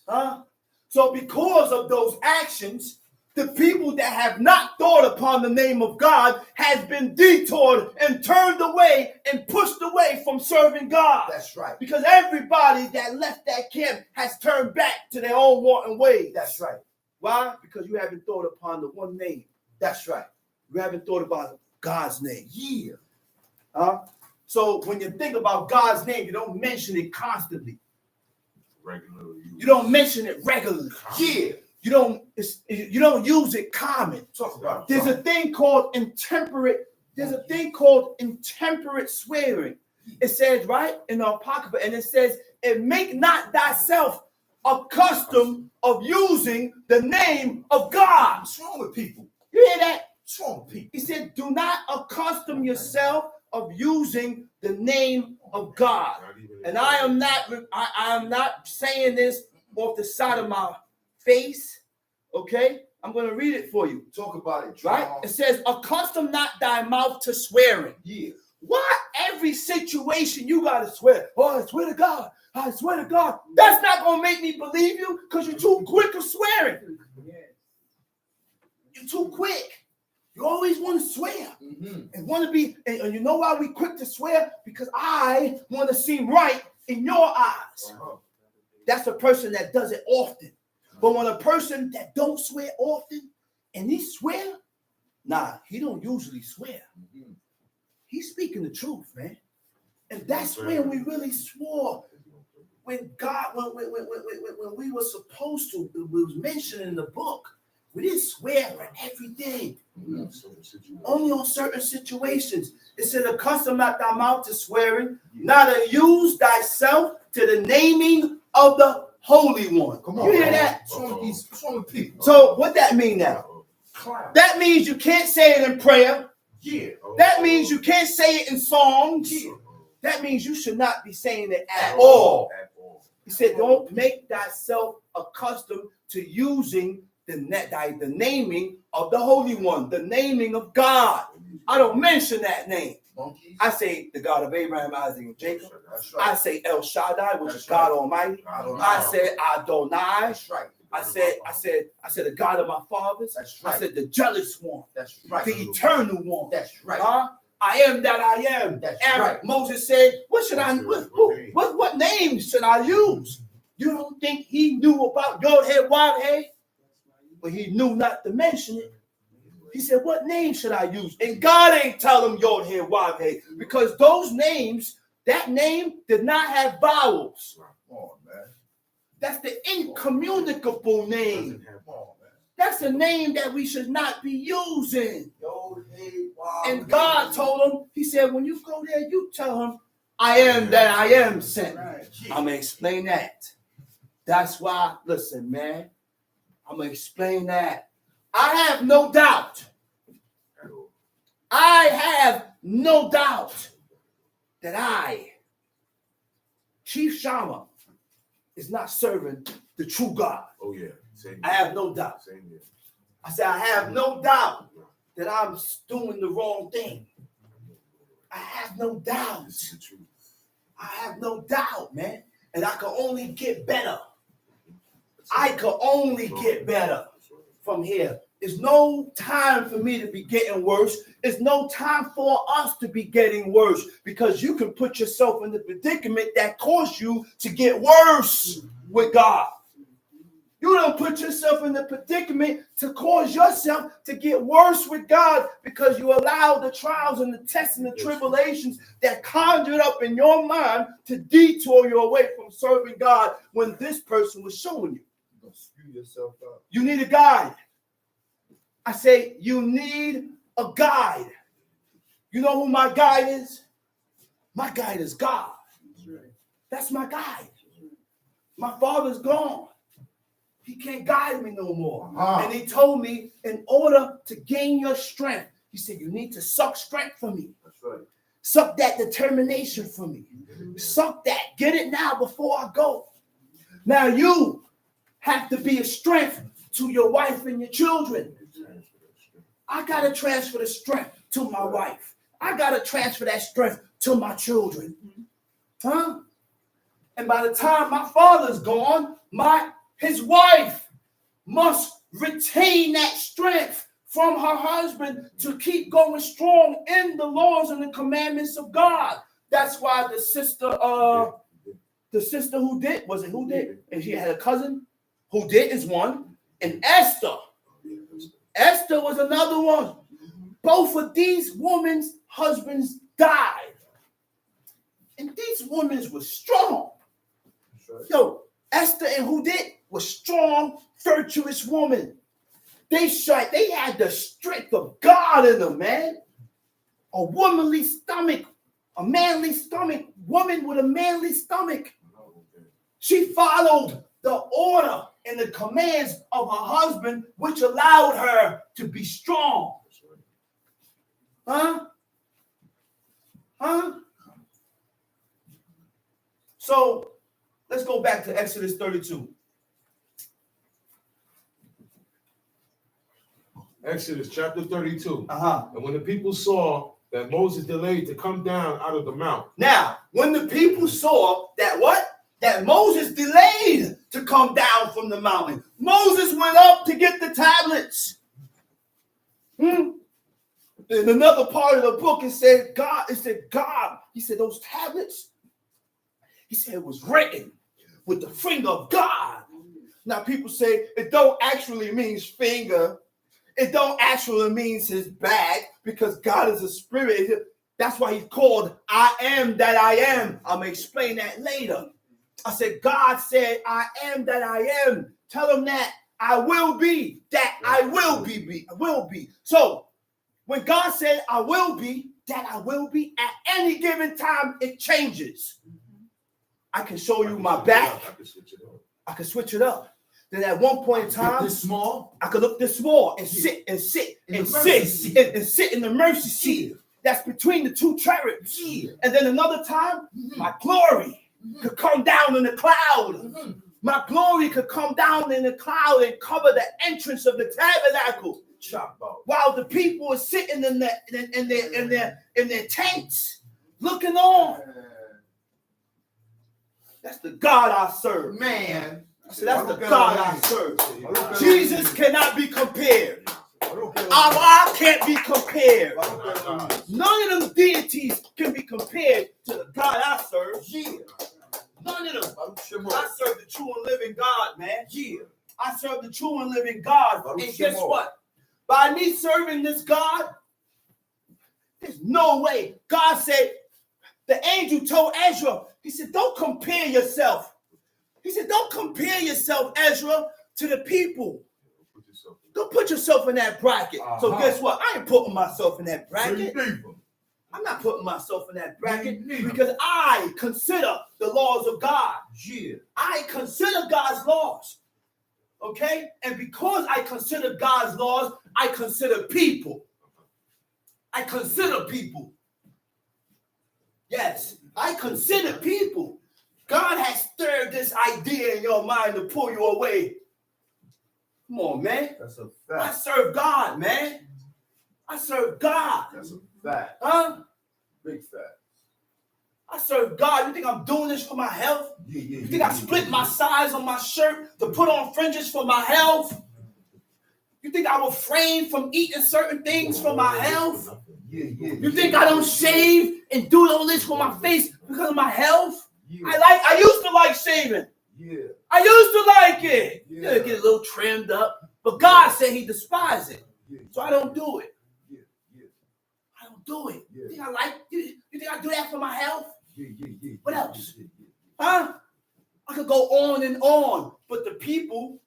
Huh? So because of those actions, the people that have not thought upon the name of God has been detoured and turned away and pushed away from serving God. That's right. Because everybody that left that camp has turned back to their own wanton ways. That's right. Why? Because you haven't thought upon the one name. That's right. You haven't thought about God's name. Yeah. So when you think about God's name, you don't mention it constantly. Regularly. You don't mention it regularly. Yeah. You don't use it common. Talk about it. There's a thing called intemperate. There's a thing called intemperate swearing. It says right in the Apocrypha, and it says, "And make not thyself accustomed of using the name of God." What's wrong with people? You hear that? What's wrong with people? He said, "Do not accustom yourself of using the name of God." And I am not saying this off the side of my face. Okay, I'm going to read it for you. Talk about it. Right? It says, "Accustom not thy mouth to swearing, Yeah. Why every situation you gotta swear? Oh, I swear to God. I swear to God. That's not gonna make me believe you because you're too quick of swearing. You're too quick. You always want to swear and want to be, and you know why we quick to swear? Because I want to seem right in your eyes. That's a person that does it often. But when a person that don't swear often and he swear, nah, he don't usually swear. He's speaking the truth, man. And that's when we really swore. When God, when we were supposed to, it was mentioned in the book. We didn't swear for everything. Only on certain situations. It said, accustom not thy mouth to swearing, neither use thyself to the naming of the Holy One. Come on, you hear that? What's wrong with people? So what that mean now? That means you can't say it in prayer. Yeah. That means you can't say it in songs. That means you should not be saying it at all. He said, don't make thyself accustomed to using the naming of the Holy One, the naming of God. I don't mention that name. I say the God of Abraham, Isaac, and Jacob. I say El Shaddai, which is God Almighty. I said Adonai. That's right. I said the God of my fathers. That's right. I said the jealous one. That's right. The eternal one. That's right. I am that I am. That's Aaron, right. Moses said, what name should I use? You don't think he knew about Yod He Wad He? But he knew not to mention it. He said, what name should I use? And God ain't tell him Yod He Wad He, because those names, that name did not have vowels. Come on, man. That's the incommunicable name. Come on, man. That's a name that we should not be using. Yo, hey, wow. And God told him, he said, when you go there, you tell him, I am that I am sent. I'm going to explain that. That's why, listen, man, I'm going to explain that. I have no doubt. I have no doubt that Chief Shammah, is not serving the true God. Oh, yeah. Same I have no doubt. Same here. I said, I have no doubt that I'm doing the wrong thing. I have no doubt. This is the truth. I have no doubt, man. And I can only get better. I can only get better from here. There's no time for me to be getting worse. There's no time for us to be getting worse, because you can put yourself in the predicament that caused you to get worse with God. You don't put yourself in the predicament to cause yourself to get worse with God, because you allow the trials and the tests and the tribulations that conjured up in your mind to detour you away from serving God when this person was showing you. You're gonna screw yourself up. You need a guide. I say you need a guide. You know who my guide is? My guide is God. That's my guide. My father's gone. He can't guide me no more. And he told me, in order to gain your strength, he said, you need to suck strength from me. That's right. Suck that determination from me. Suck that. Get it now before I go. Now you have to be a strength to your wife and your children. I got to transfer the strength to my wife. I got to transfer that strength to my children. Huh? And by the time my father's gone, his wife must retain that strength from her husband to keep going strong in the laws and the commandments of God. That's why the sister who did? And she had a cousin who did is one. And Esther was another one. Both of these women's husbands died. And these women were strong. Yo, Esther and who did was strong, virtuous woman. They had the strength of God in them, man. A womanly stomach, a manly stomach, woman with a manly stomach. She followed the order and the commands of her husband, which allowed her to be strong. Huh? So let's go back to Exodus 32. Exodus chapter 32. Uh-huh. And when the people saw that Moses delayed to come down out of the mount. Now, when the people saw that what? That Moses delayed to come down from the mountain. Moses went up to get the tablets. In another part of the book, it said, God, he said, those tablets, he said it was written with the finger of God. Now, people say it don't actually mean finger. It don't actually mean his back, because God is a spirit. That's why he's called I am that I am. I'm going to explain that later. I said, God said, I am that I am. Tell him that I will be, that I will be, I will be. So when God said, I will be, that I will be, at any given time, it changes. I can show you my back. I can switch it up. Then at one point in time, this small, I could look this small and sit in the mercy seat. That's between the two cherubs. And then another time, my glory could come down in the cloud. My glory could come down in the cloud and cover the entrance of the tabernacle. While the people are sitting in their tents, looking on. That's the God I serve. man. I said, that's the God I serve. Jesus cannot be compared. Allah can't be compared. None of them deities can be compared to the God I serve. None of them. I serve the true and living God, man. I serve the true and living God. And guess what? By me serving this God, there's no way. God said, the angel told Ezra, he said, don't compare yourself. He said, don't compare yourself, Ezra, to the people. Don't put yourself in that bracket. So guess what? I ain't putting myself in that bracket. I'm not putting myself in that bracket because I consider the laws of God. I consider God's laws. Okay? And because I consider God's laws, I consider people. I consider people. Yes, I consider people. God has stirred this idea in your mind to pull you away. Come on, man. That's a fact. I serve God, man. I serve God. That's a fact. Huh? Big fact. I serve God. You think I'm doing this for my health? You think I split my size on my shirt to put on fringes for my health? You think I will refrain from eating certain things for my health? You think I don't shave and do all this for my face because of my health? I used to like shaving. I used to like it. You gotta get a little trimmed up. But God said he despised it. So I don't do it. I don't do it. You think I like you think I do that for my health? What else? Huh? I could go on and on. But the people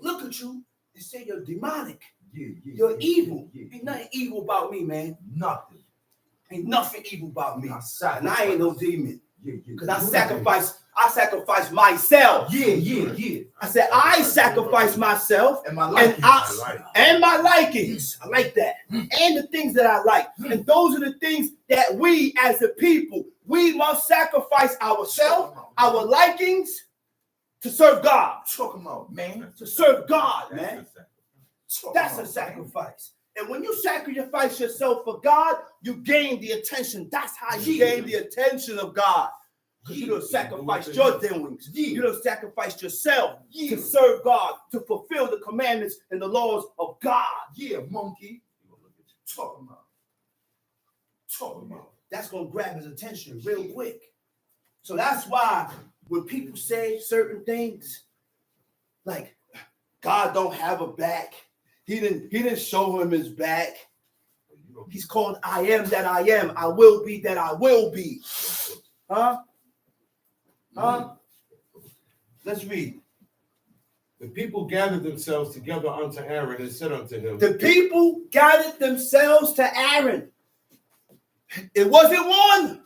look at you and say you're demonic. You're evil. Ain't nothing evil about me, man. Nothing. Ain't nothing evil about me. And I ain't no demon. Because I sacrifice myself. I said I sacrifice myself and my likings. I like that. And the things that I like. And those are the things that we as a people, we must sacrifice ourselves, our likings to serve God. Talking about, man. To serve God, man. That's a sacrifice. And when you sacrifice yourself for God, you gain the attention. That's how you gain the attention of God. Because you don't sacrifice your doings. You don't sacrifice yourself to serve God, to fulfill the commandments and the laws of God. Monkey. Talking about. That's going to grab his attention real quick. So that's why when people say certain things, like God don't have a back, he didn't show him his back. He's called I am that I am. I will be that I will be. Huh? Let's read. The people gathered themselves together unto Aaron and said unto him. The people gathered themselves to Aaron. It wasn't one.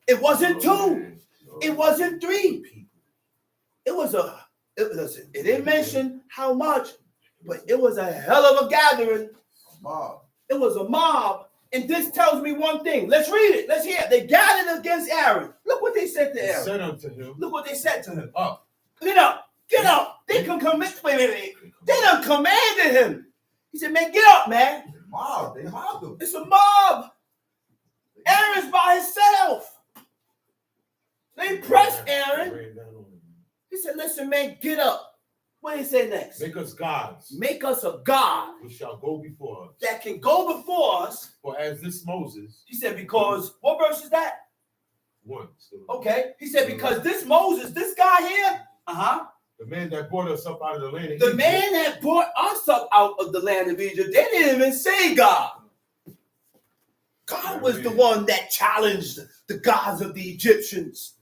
It wasn't two. It wasn't three. It didn't mention how much, but it was a hell of a gathering. It was a mob. And this tells me one thing. Let's read it. Let's hear it. They gathered against Aaron. Look what they said to Aaron. Said unto him. Look what they said to him. Up. Get up. Get up. They can commit. Wait. They done commanded him. He said, man, get up, man. They mobbed him. It's a mob. Aaron's by himself. They pressed Aaron. He said, listen, man, get up. What did he say next? Make us gods. Make us a God. Which shall go before us. That can go before us. For as this Moses. He said, because, what verse is that? 1. Okay. He said, because this Moses, this guy here, the man that brought us up out of the land of the Egypt. man that brought us up out of the land of Egypt, they didn't even say God. God was the one that challenged the gods of the Egyptians.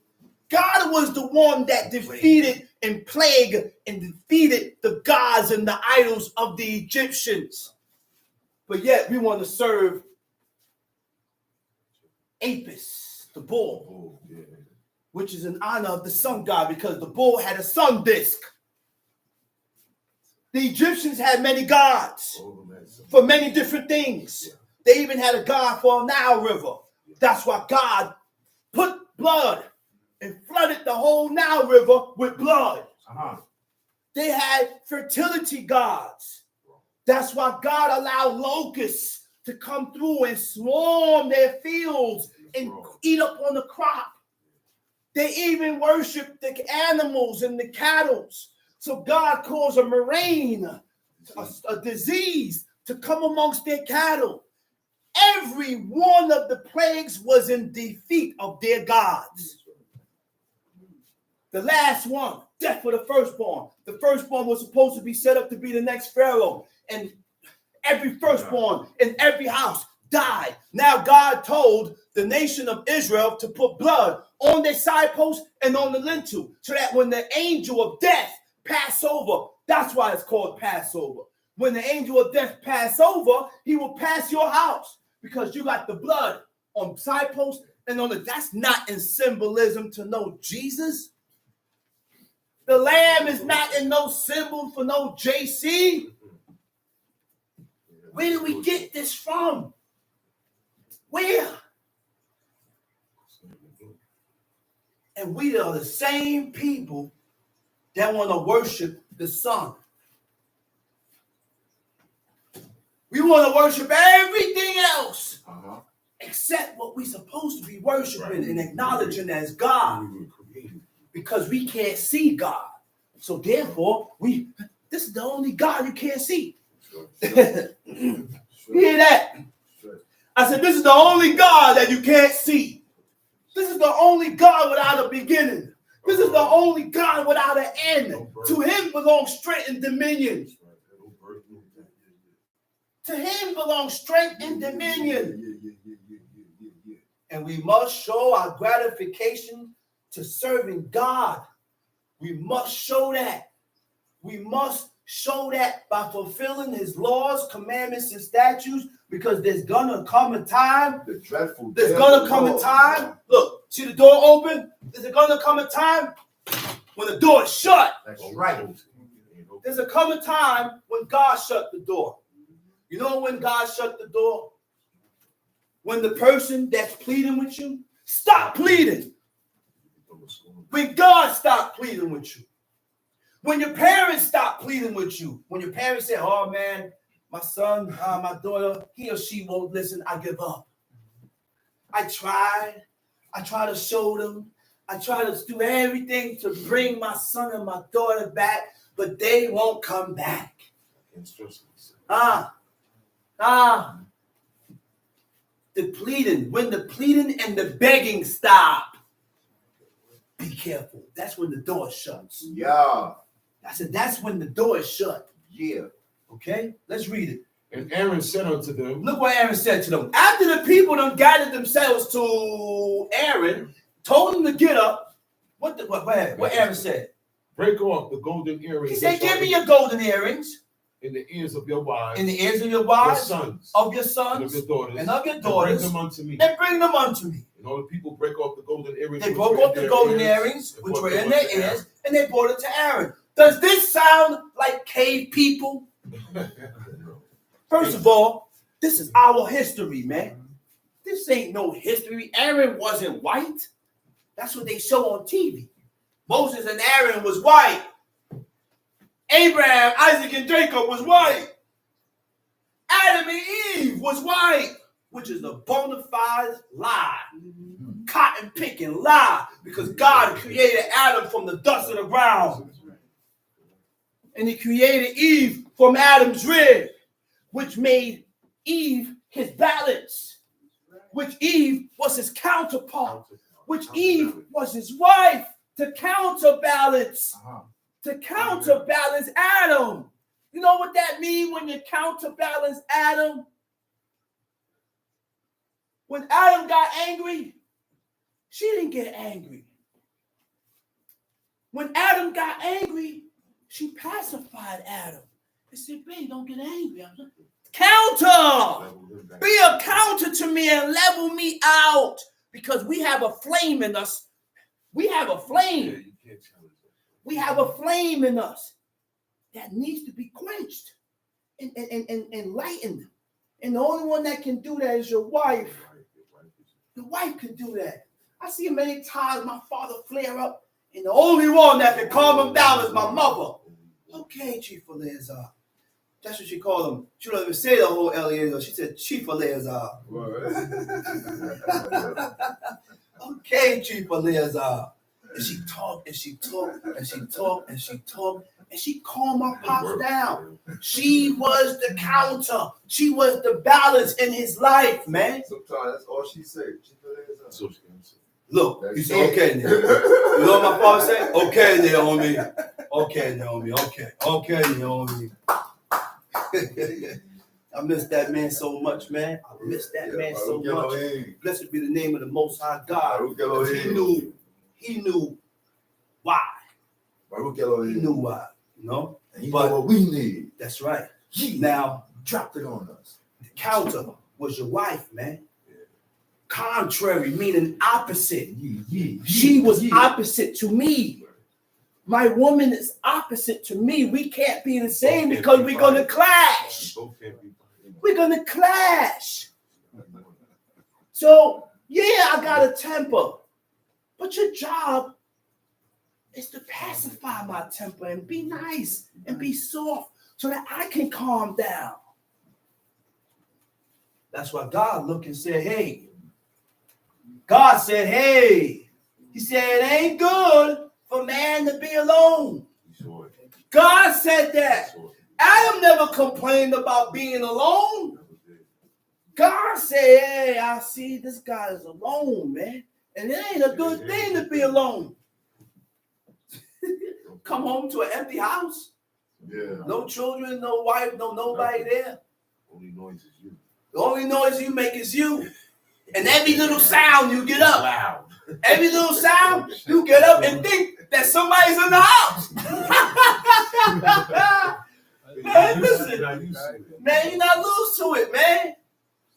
God was the one that defeated and plagued and defeated the gods and the idols of the Egyptians. But yet we want to serve Apis, the bull, which is in honor of the sun god because the bull had a sun disk. The Egyptians had many gods for many different things. They even had a god for a Nile River. That's why God put blood and flooded the whole Nile River with blood. They had fertility gods. That's why God allowed locusts to come through and swarm their fields and eat up on the crop. They even worshiped the animals and the cattle. So God caused a murrain, a disease, to come amongst their cattle. Every one of the plagues was in defeat of their gods. The last one, death for the firstborn. The firstborn was supposed to be set up to be the next Pharaoh. And every firstborn in every house died. Now God told the nation of Israel to put blood on their side posts and on the lintel so that when the angel of death pass over, that's why it's called Passover. When the angel of death pass over, he will pass your house because you got the blood on side posts and on the, that's not in symbolism to know Jesus. The lamb is not in no symbol for no JC. Where do we get this from? Where? And we are the same people that want to worship the sun. We want to worship everything else except what we're supposed to be worshiping and acknowledging as God. Because we can't see God. So therefore, this is the only God you can't see. Hear that? I said, this is the only God that you can't see. This is the only God without a beginning. This is the only God without an end. To him belongs strength and dominion. To him belongs strength and dominion. And we must show our gratification to serving God. We must show that. We must show that by fulfilling his laws, commandments, and statutes, because there's gonna come a time. There's gonna come a time. Look, see the door open? There's gonna come a time when the door is shut. That's right. There's a come a time when God shut the door. You know when God shut the door? When the person that's pleading with you, stop pleading. When God stopped pleading with you. When your parents stop pleading with you. When your parents say, oh man, my son, my daughter, he or she won't listen, I give up. I try to show them. I try to do everything to bring my son and my daughter back, but they won't come back. The pleading, when the pleading and the begging stop, be careful. That's when the door shuts. Yeah. I said, that's when the door is shut. Yeah. Okay? Let's read it. And Aaron said unto them. Look what Aaron said to them. After the people done gathered themselves to Aaron, told him to get up. What Aaron said? Break off the golden earrings. He said, give me your golden earrings. In the ears of your wives. In the ears of your wives. Your sons. Of your sons. And of your daughters. And of your daughters. And bring them unto me. And bring them unto me. And all the people break off the golden earrings. They broke off the golden earrings, which were in their ears, and they brought it to Aaron. Does this sound like cave people? First of all, this is our history, man. This ain't no history. Aaron wasn't white. That's what they show on TV. Moses and Aaron was white. Abraham, Isaac, and Jacob was white. Adam and Eve was white, which is a bona fide lie. Cotton picking lie, because God created Adam from the dust of the ground. And he created Eve from Adam's rib, which made Eve his balance, which Eve was his counterpart, which Eve was his wife to counterbalance, Adam. You know what that means when you counterbalance Adam? When Adam got angry, she didn't get angry. When Adam got angry, she pacified Adam and said, babe, don't get angry. Counter! Be a counter to me and level me out, because we have a flame in us. We have a flame. We have a flame in us that needs to be quenched and enlightened. And the only one that can do that is your wife. The wife can do that. I see many times my father flare up, and the only one that can calm him down is my mother. Okay, Chief Eleazar. That's what she called him. She don't even say the whole Eleazar. She said Chief Eleazar. Okay, Chief Eleazar. And she talked and she talked and she talked and she talked, and she calmed my pops down. She was the counter. She was the balance in his life, man. Sometimes that's all she said. Look, you say okay there. You know what my father said? Okay there, homie. Okay there, homie. Okay there, homie. I miss that man so much, man. I miss that man so much. Blessed be the name of the Most High God. He knew why. He knew why, you know? And he know what we need. That's right. He now dropped it on us. The counter was your wife, man. Contrary, meaning opposite. She was opposite to me. My woman is opposite to me. We can't be the same because we're going to clash. We're going to clash. So, yeah, I got a temper. But your job is to pacify my temper and be nice and be soft so that I can calm down. That's why God looked and said, hey. God said, hey. He said, it ain't good for man to be alone. God said that. Adam never complained about being alone. God said, hey, I see this guy is alone, man. And it ain't a good thing to be alone. Come home to an empty house. Yeah. No children, no wife, nobody there. Only noise is you. The only noise you make is you. And every little sound you get up. Loud. Every little sound you get up and think that somebody's in the house. Man, listen. Man, you're not loose to it, man.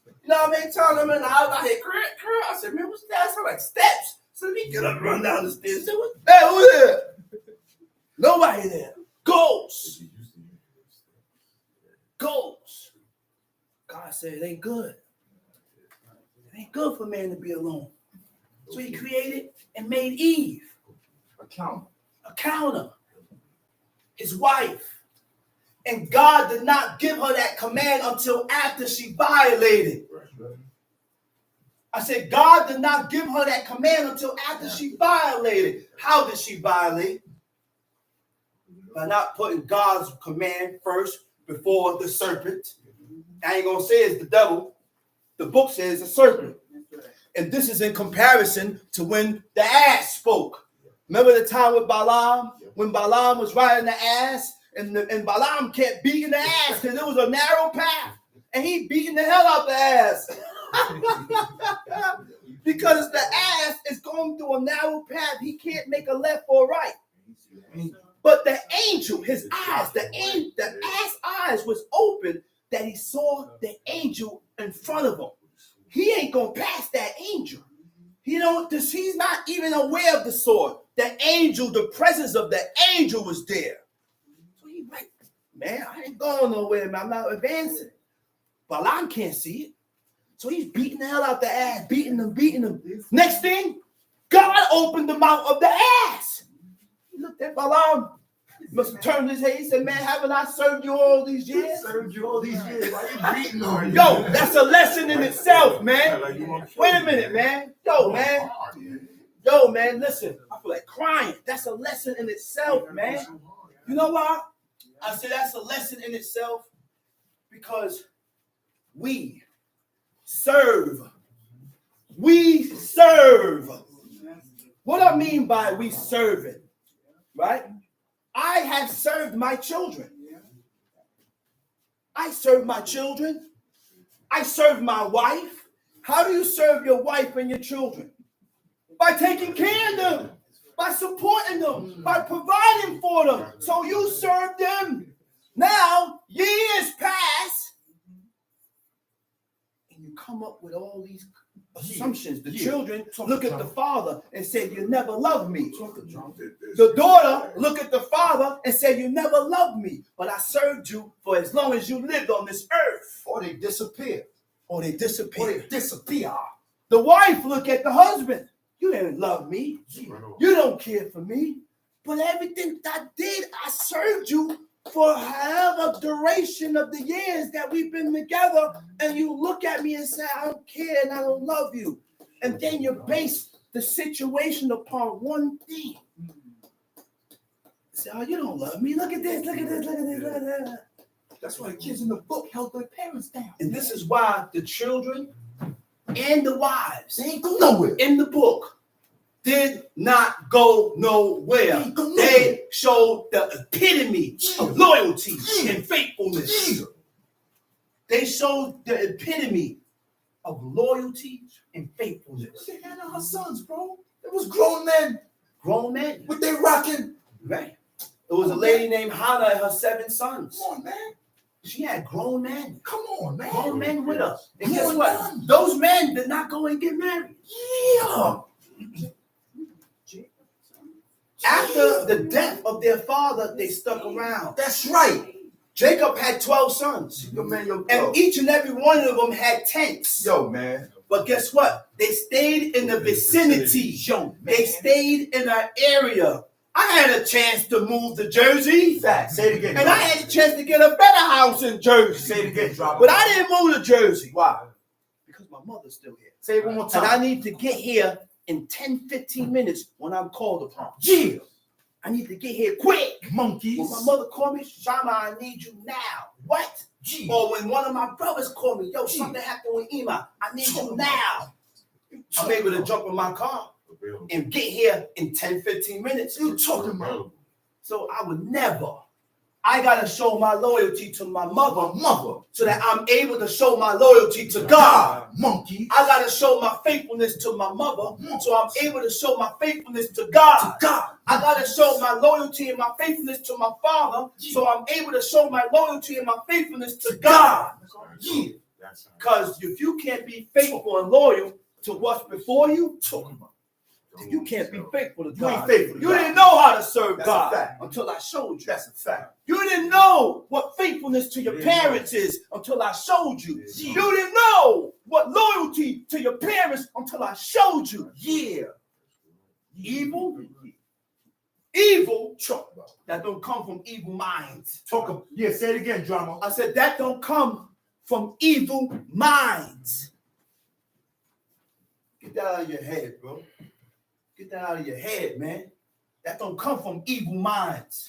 You know what I mean? Telling them in the house, I hear crrr. I said, man, what's that? It sound like steps. So let me get up and run down the stairs. Say, hey, who's there? Nobody there. Ghosts. Ghosts. God said it ain't good. It ain't good for man to be alone. So he created and made Eve. A counter. His wife. And God did not give her that command until after she violated. I said, God did not give her that command until after she violated. How did she violate? By not putting God's command first before the serpent. I ain't going to say it's the devil. The book says a serpent. And this is in comparison to when the ass spoke. Remember the time with Balaam? When Balaam was riding the ass? And Balaam kept beating the ass because it was a narrow path. And he beating the hell out the ass. Because the ass is going through a narrow path. He can't make a left or right. But the angel, his eyes, the ass eyes was open that he saw the angel in front of him. He ain't going to pass that angel. He's not even aware of the sword. The angel, the presence of the angel was there. So he's like, man, I ain't going nowhere, man. I'm not advancing. Balaam can't see it. So he's beating the hell out the ass, beating him. Next thing, God opened the mouth of the ass. He looked at Balaam. Must have turned his head. He said, man, haven't I served you all these years? Served you all these years. Why you beating on you? Yo, that's a lesson in itself, man. Wait a minute, man. Yo, man, listen. I feel like crying. That's a lesson in itself, man. You know why? I say that's a lesson in itself because we serve. We serve. What I mean by we serving, right? I have served my children. I serve my children. I serve my wife. How do you serve your wife and your children? By taking care of them, by supporting them, by providing for them. So you serve them. Now, years pass, and you come up with all these assumptions. The children look at the father and say, you never loved me. The daughter look at the father and say, you never loved me, but I served you for as long as you lived on this earth. Or they disappear. The wife look at the husband. You didn't love me. You don't care for me. But everything I did, I served you for however duration of the years that we've been together, and you look at me and say, I don't care and I don't love you. And then you base the situation upon one thing. Say, oh, you don't love me. Look at this, look at this, look at this, look at that. That's why the kids in the book held their parents down. And this is why the children and the wives, They ain't go nowhere. in the book, did not go nowhere. They showed the epitome of loyalty and faithfulness. They showed the epitome of loyalty and faithfulness. They had our sons, bro. It was grown men. Grown men. What they rocking? Right. It was a lady named Hannah and her 7 sons. Come on, man. She had grown men. Come on, man. Grown men with her. And Come guess on, what? man. Those men did not go and get married. Yeah. After the death of their father, they stuck around. That's right. Jacob had 12 sons. Yo, man, yo, And each and every one of them had tents. yo, man. But guess what? They stayed in the vicinity. They stayed in our area. I had a chance to move to Jersey. Fact. Say it again. And I had a chance to get a better house in Jersey. Say it again, drop. But I didn't move to Jersey. Why? Because my mother's still here. Say it one more time. And I need to get here in 10, 15 minutes when I'm called upon. Yeah. I need to get here quick. Monkeys. When my mother called me, Shama, I need you now. What? G. Or when one of my brothers called me, yo, something happened with Ima. I need you now. I'm able to jump in my car and get here in 10, 15 minutes. You talking about? So I got to show my loyalty to my mother so that I'm able to show my loyalty to God. Monkey. I got to show my faithfulness to my mother so I'm able to show my faithfulness to God. I got to show my loyalty and my faithfulness to my father so I'm able to show my loyalty and my faithfulness to God. Yeah. Because if you can't be faithful and loyal to what's before you, you can't be faithful to God. You ain't faithful to You God. didn't know how to serve That's a God fact. until I showed you. That's a fact. You didn't know what faithfulness to your parents is until I showed you. You didn't know what loyalty to your parents until I showed you. Yeah. Evil that don't come from evil minds. Yeah, say it again, drama. I said that don't come from evil minds. Get that out of your head, bro. Get that out of your head, man. That don't come from evil minds.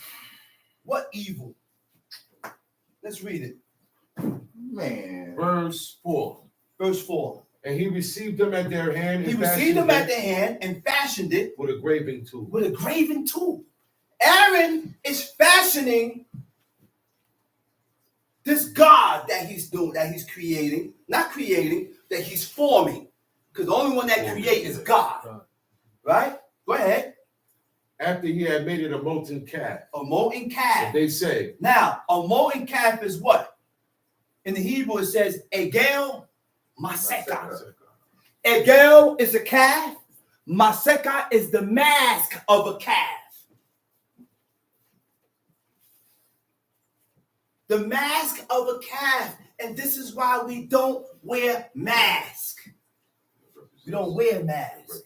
What evil? Let's read it. Man. Verse 4. Verse 4. And he received them at their hand. He received them at their hand and fashioned it with a graving tool. With a graving tool. Aaron is fashioning this God that he's doing, that he's creating, not creating, that he's forming. Because the only one that creates is God. Right? Go ahead. After he had made it a molten calf. A molten calf. They say. Now, a molten calf is what? In the Hebrew, it says, Egel Maseka. Egel is a calf. Maseka is the mask of a calf. The mask of a calf. And this is why we don't wear masks. We don't wear masks.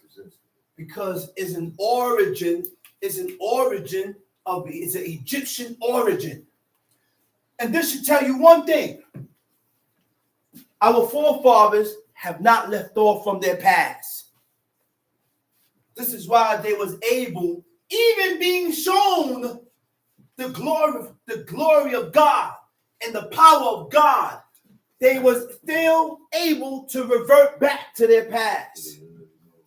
Because it's an origin it's an Egyptian origin. And this should tell you one thing. Our forefathers have not left off from their past. This is why they was able, even being shown the glory of God and the power of God, they was still able to revert back to their past.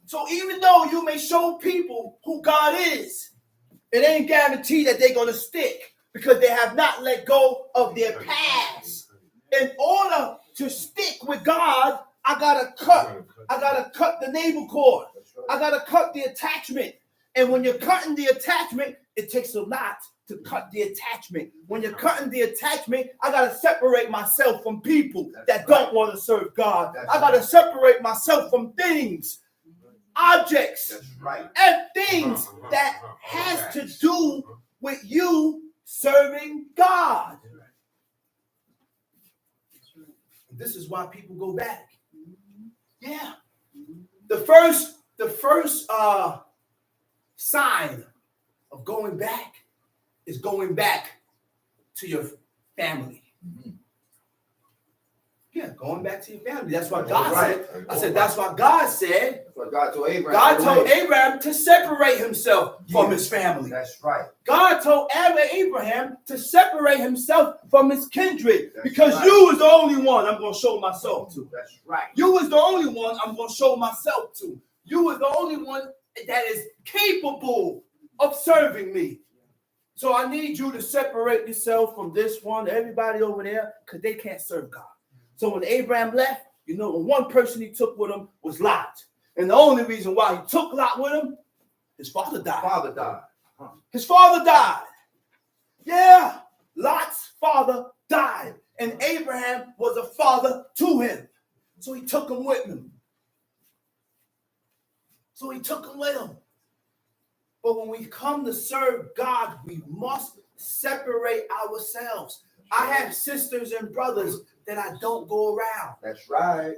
So even though you may show people who God is, it ain't guaranteed that they're going to stick because they have not let go of their past. In order to stick with God, I gotta cut the navel cord. I gotta cut the attachment. And when you're cutting the attachment, it takes a lot to cut the attachment. When you're cutting the attachment, I gotta separate myself from people that don't want to serve God. I gotta separate myself from things, objects, and things that has to do with you serving God. This is why people go back. Yeah. The first sign of going back is going back to your family. Yeah, going back to your family. That's what God said. I said, that's what God said. That's what God told Abraham. God told Abraham to separate himself from his family. That's right. God told Abraham to separate himself from his kindred because you was the only one I'm going to show myself to. That's right. You was the only one I'm going to show myself to. You was the only one that is capable of serving me. So I need you to separate yourself from this one, everybody over there, because they can't serve God. So when Abraham left, you know, the one person he took with him was Lot. And the only reason why he took Lot with him, his father died. His father died. Yeah, Lot's father died. And Abraham was a father to him. So he took him with him. But when we come to serve God, we must separate ourselves. I have sisters and brothers that I don't go around. That's right.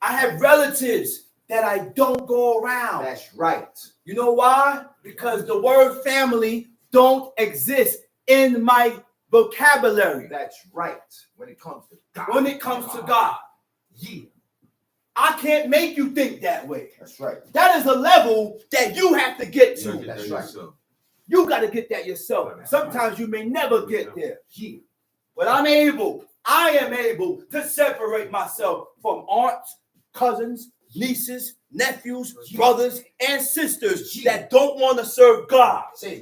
I have relatives that I don't go around. That's right. You know why? Because the word family don't exist in my vocabulary. That's right. When it comes to God. Yeah. I can't make you think that way. That's right. That is a level that you have to get to. That's right. You got to get that yourself. Sometimes you may never get there. Yeah. But I am able to separate myself from aunts, cousins, nieces, nephews, brothers, and sisters that don't want to serve God. Say,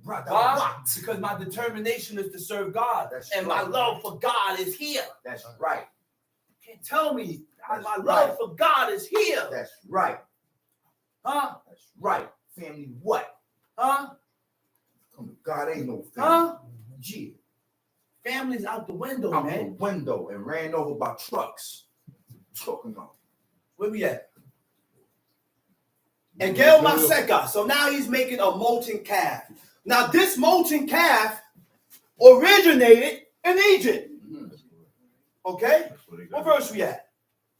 why? Because my determination is to serve God. And my love for God is here. That's right. You can't tell me my love for God is here. That's right. Huh? That's right. Family what? Huh? God ain't no family. Huh? Yeah. Family's out the window, out man. the window and ran over by trucks. Talking about. Where we at? And Gail Maseka. So now he's making a molten calf. Now this molten calf originated in Egypt. Okay? What verse we at?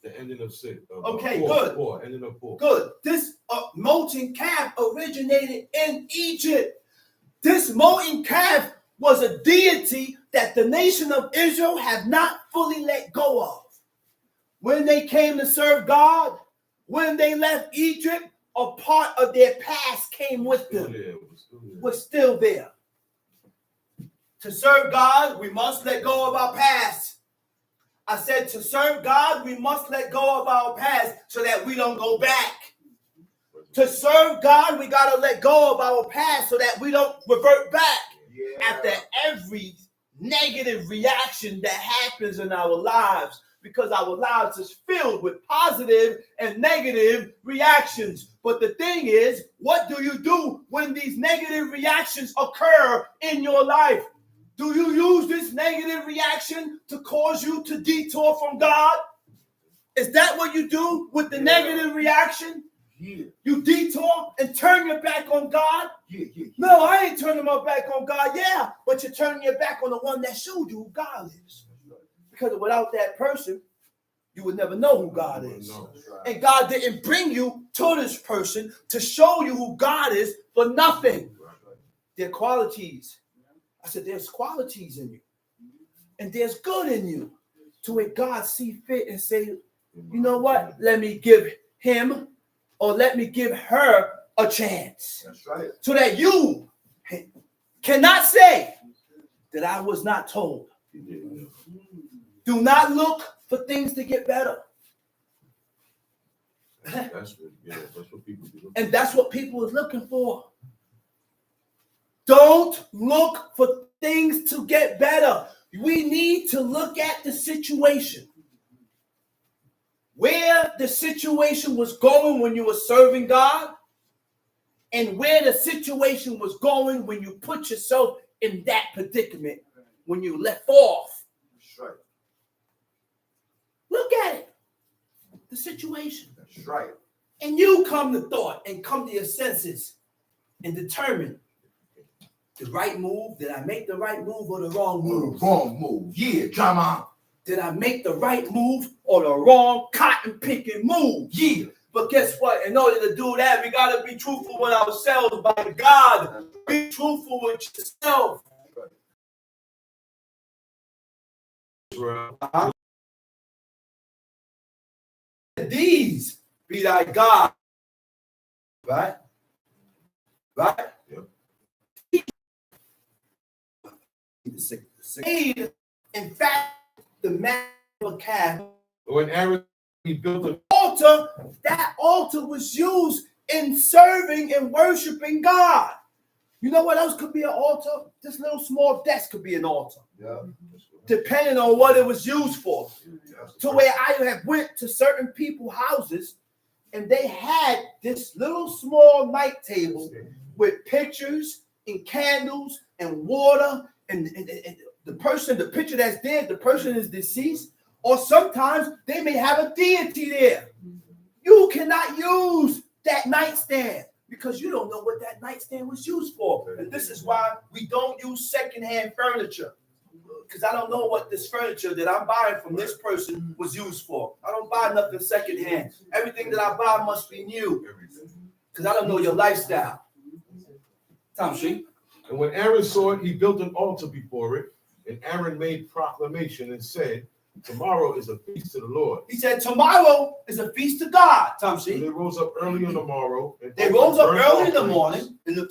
The ending of 6. Okay, four, good. 4, ending of 4. Good. This molten calf originated in Egypt. This molten calf was a deity that the nation of Israel had not fully let go of. When they came to serve God, when they left Egypt, a part of their past came with them. Was still there. To serve God, we must let go of our past. I said to serve God, we must let go of our past so that we don't go back. To serve God, we got to let go of our past so that we don't revert back after every negative reaction that happens in our lives, because our lives is filled with positive and negative reactions. But the thing is, what do you do when these negative reactions occur in your life? Do you use this negative reaction to cause you to detour from God? Is that what you do with the negative reaction? Yeah. You detour and turn your back on God? Yeah. No, I ain't turning my back on God. Yeah, but you're turning your back on the one that showed you who God is. Because without that person, you would never know who God is. No. And God didn't bring you to this person to show you who God is for nothing. There are qualities. I said, there's qualities in you. And there's good in you. To where God see fit and say, you know what? Let me give him or let me give her a chance. That's right. So that you cannot say that I was not told. Do not look for things to get better. That's what people do. And that's what people are looking for. Don't look for things to get better. We need to look at the situation. Where the situation was going when you were serving God, and where the situation was going when you put yourself in that predicament, when you left off. That's right. Look at it. The situation. That's right. And you come to thought and come to your senses and determine the right move. Did I make the right move or the wrong move? Wrong move. Yeah, drama. Did I make the right move or the wrong cotton picking move? Yeah. But guess what? In order to do that, we got to be truthful with ourselves by God. Be truthful with yourself. These be thy God. Right? Right? Yep. In fact, the man of a calf. When Aaron, he built an altar, that altar was used in serving and worshiping God. You know what else could be an altar? This little small desk could be an altar. Yeah. Depending on what it was used for. To where I have went to certain people's houses and they had this little small night table with pictures and candles and water and the picture that's dead, the person is deceased, or sometimes they may have a deity there. You cannot use that nightstand because you don't know what that nightstand was used for. And this is why we don't use secondhand furniture. Because I don't know what this furniture that I'm buying from this person was used for. I don't buy nothing secondhand. Everything that I buy must be new. Because I don't know your lifestyle. Tom Sheep. And when Aaron saw it, he built an altar before it. And Aaron made proclamation and said, tomorrow is a feast to the Lord. He said, tomorrow is a feast to God, Tom So Sheep. they rose up early in the morrow. They rose up early in the morning.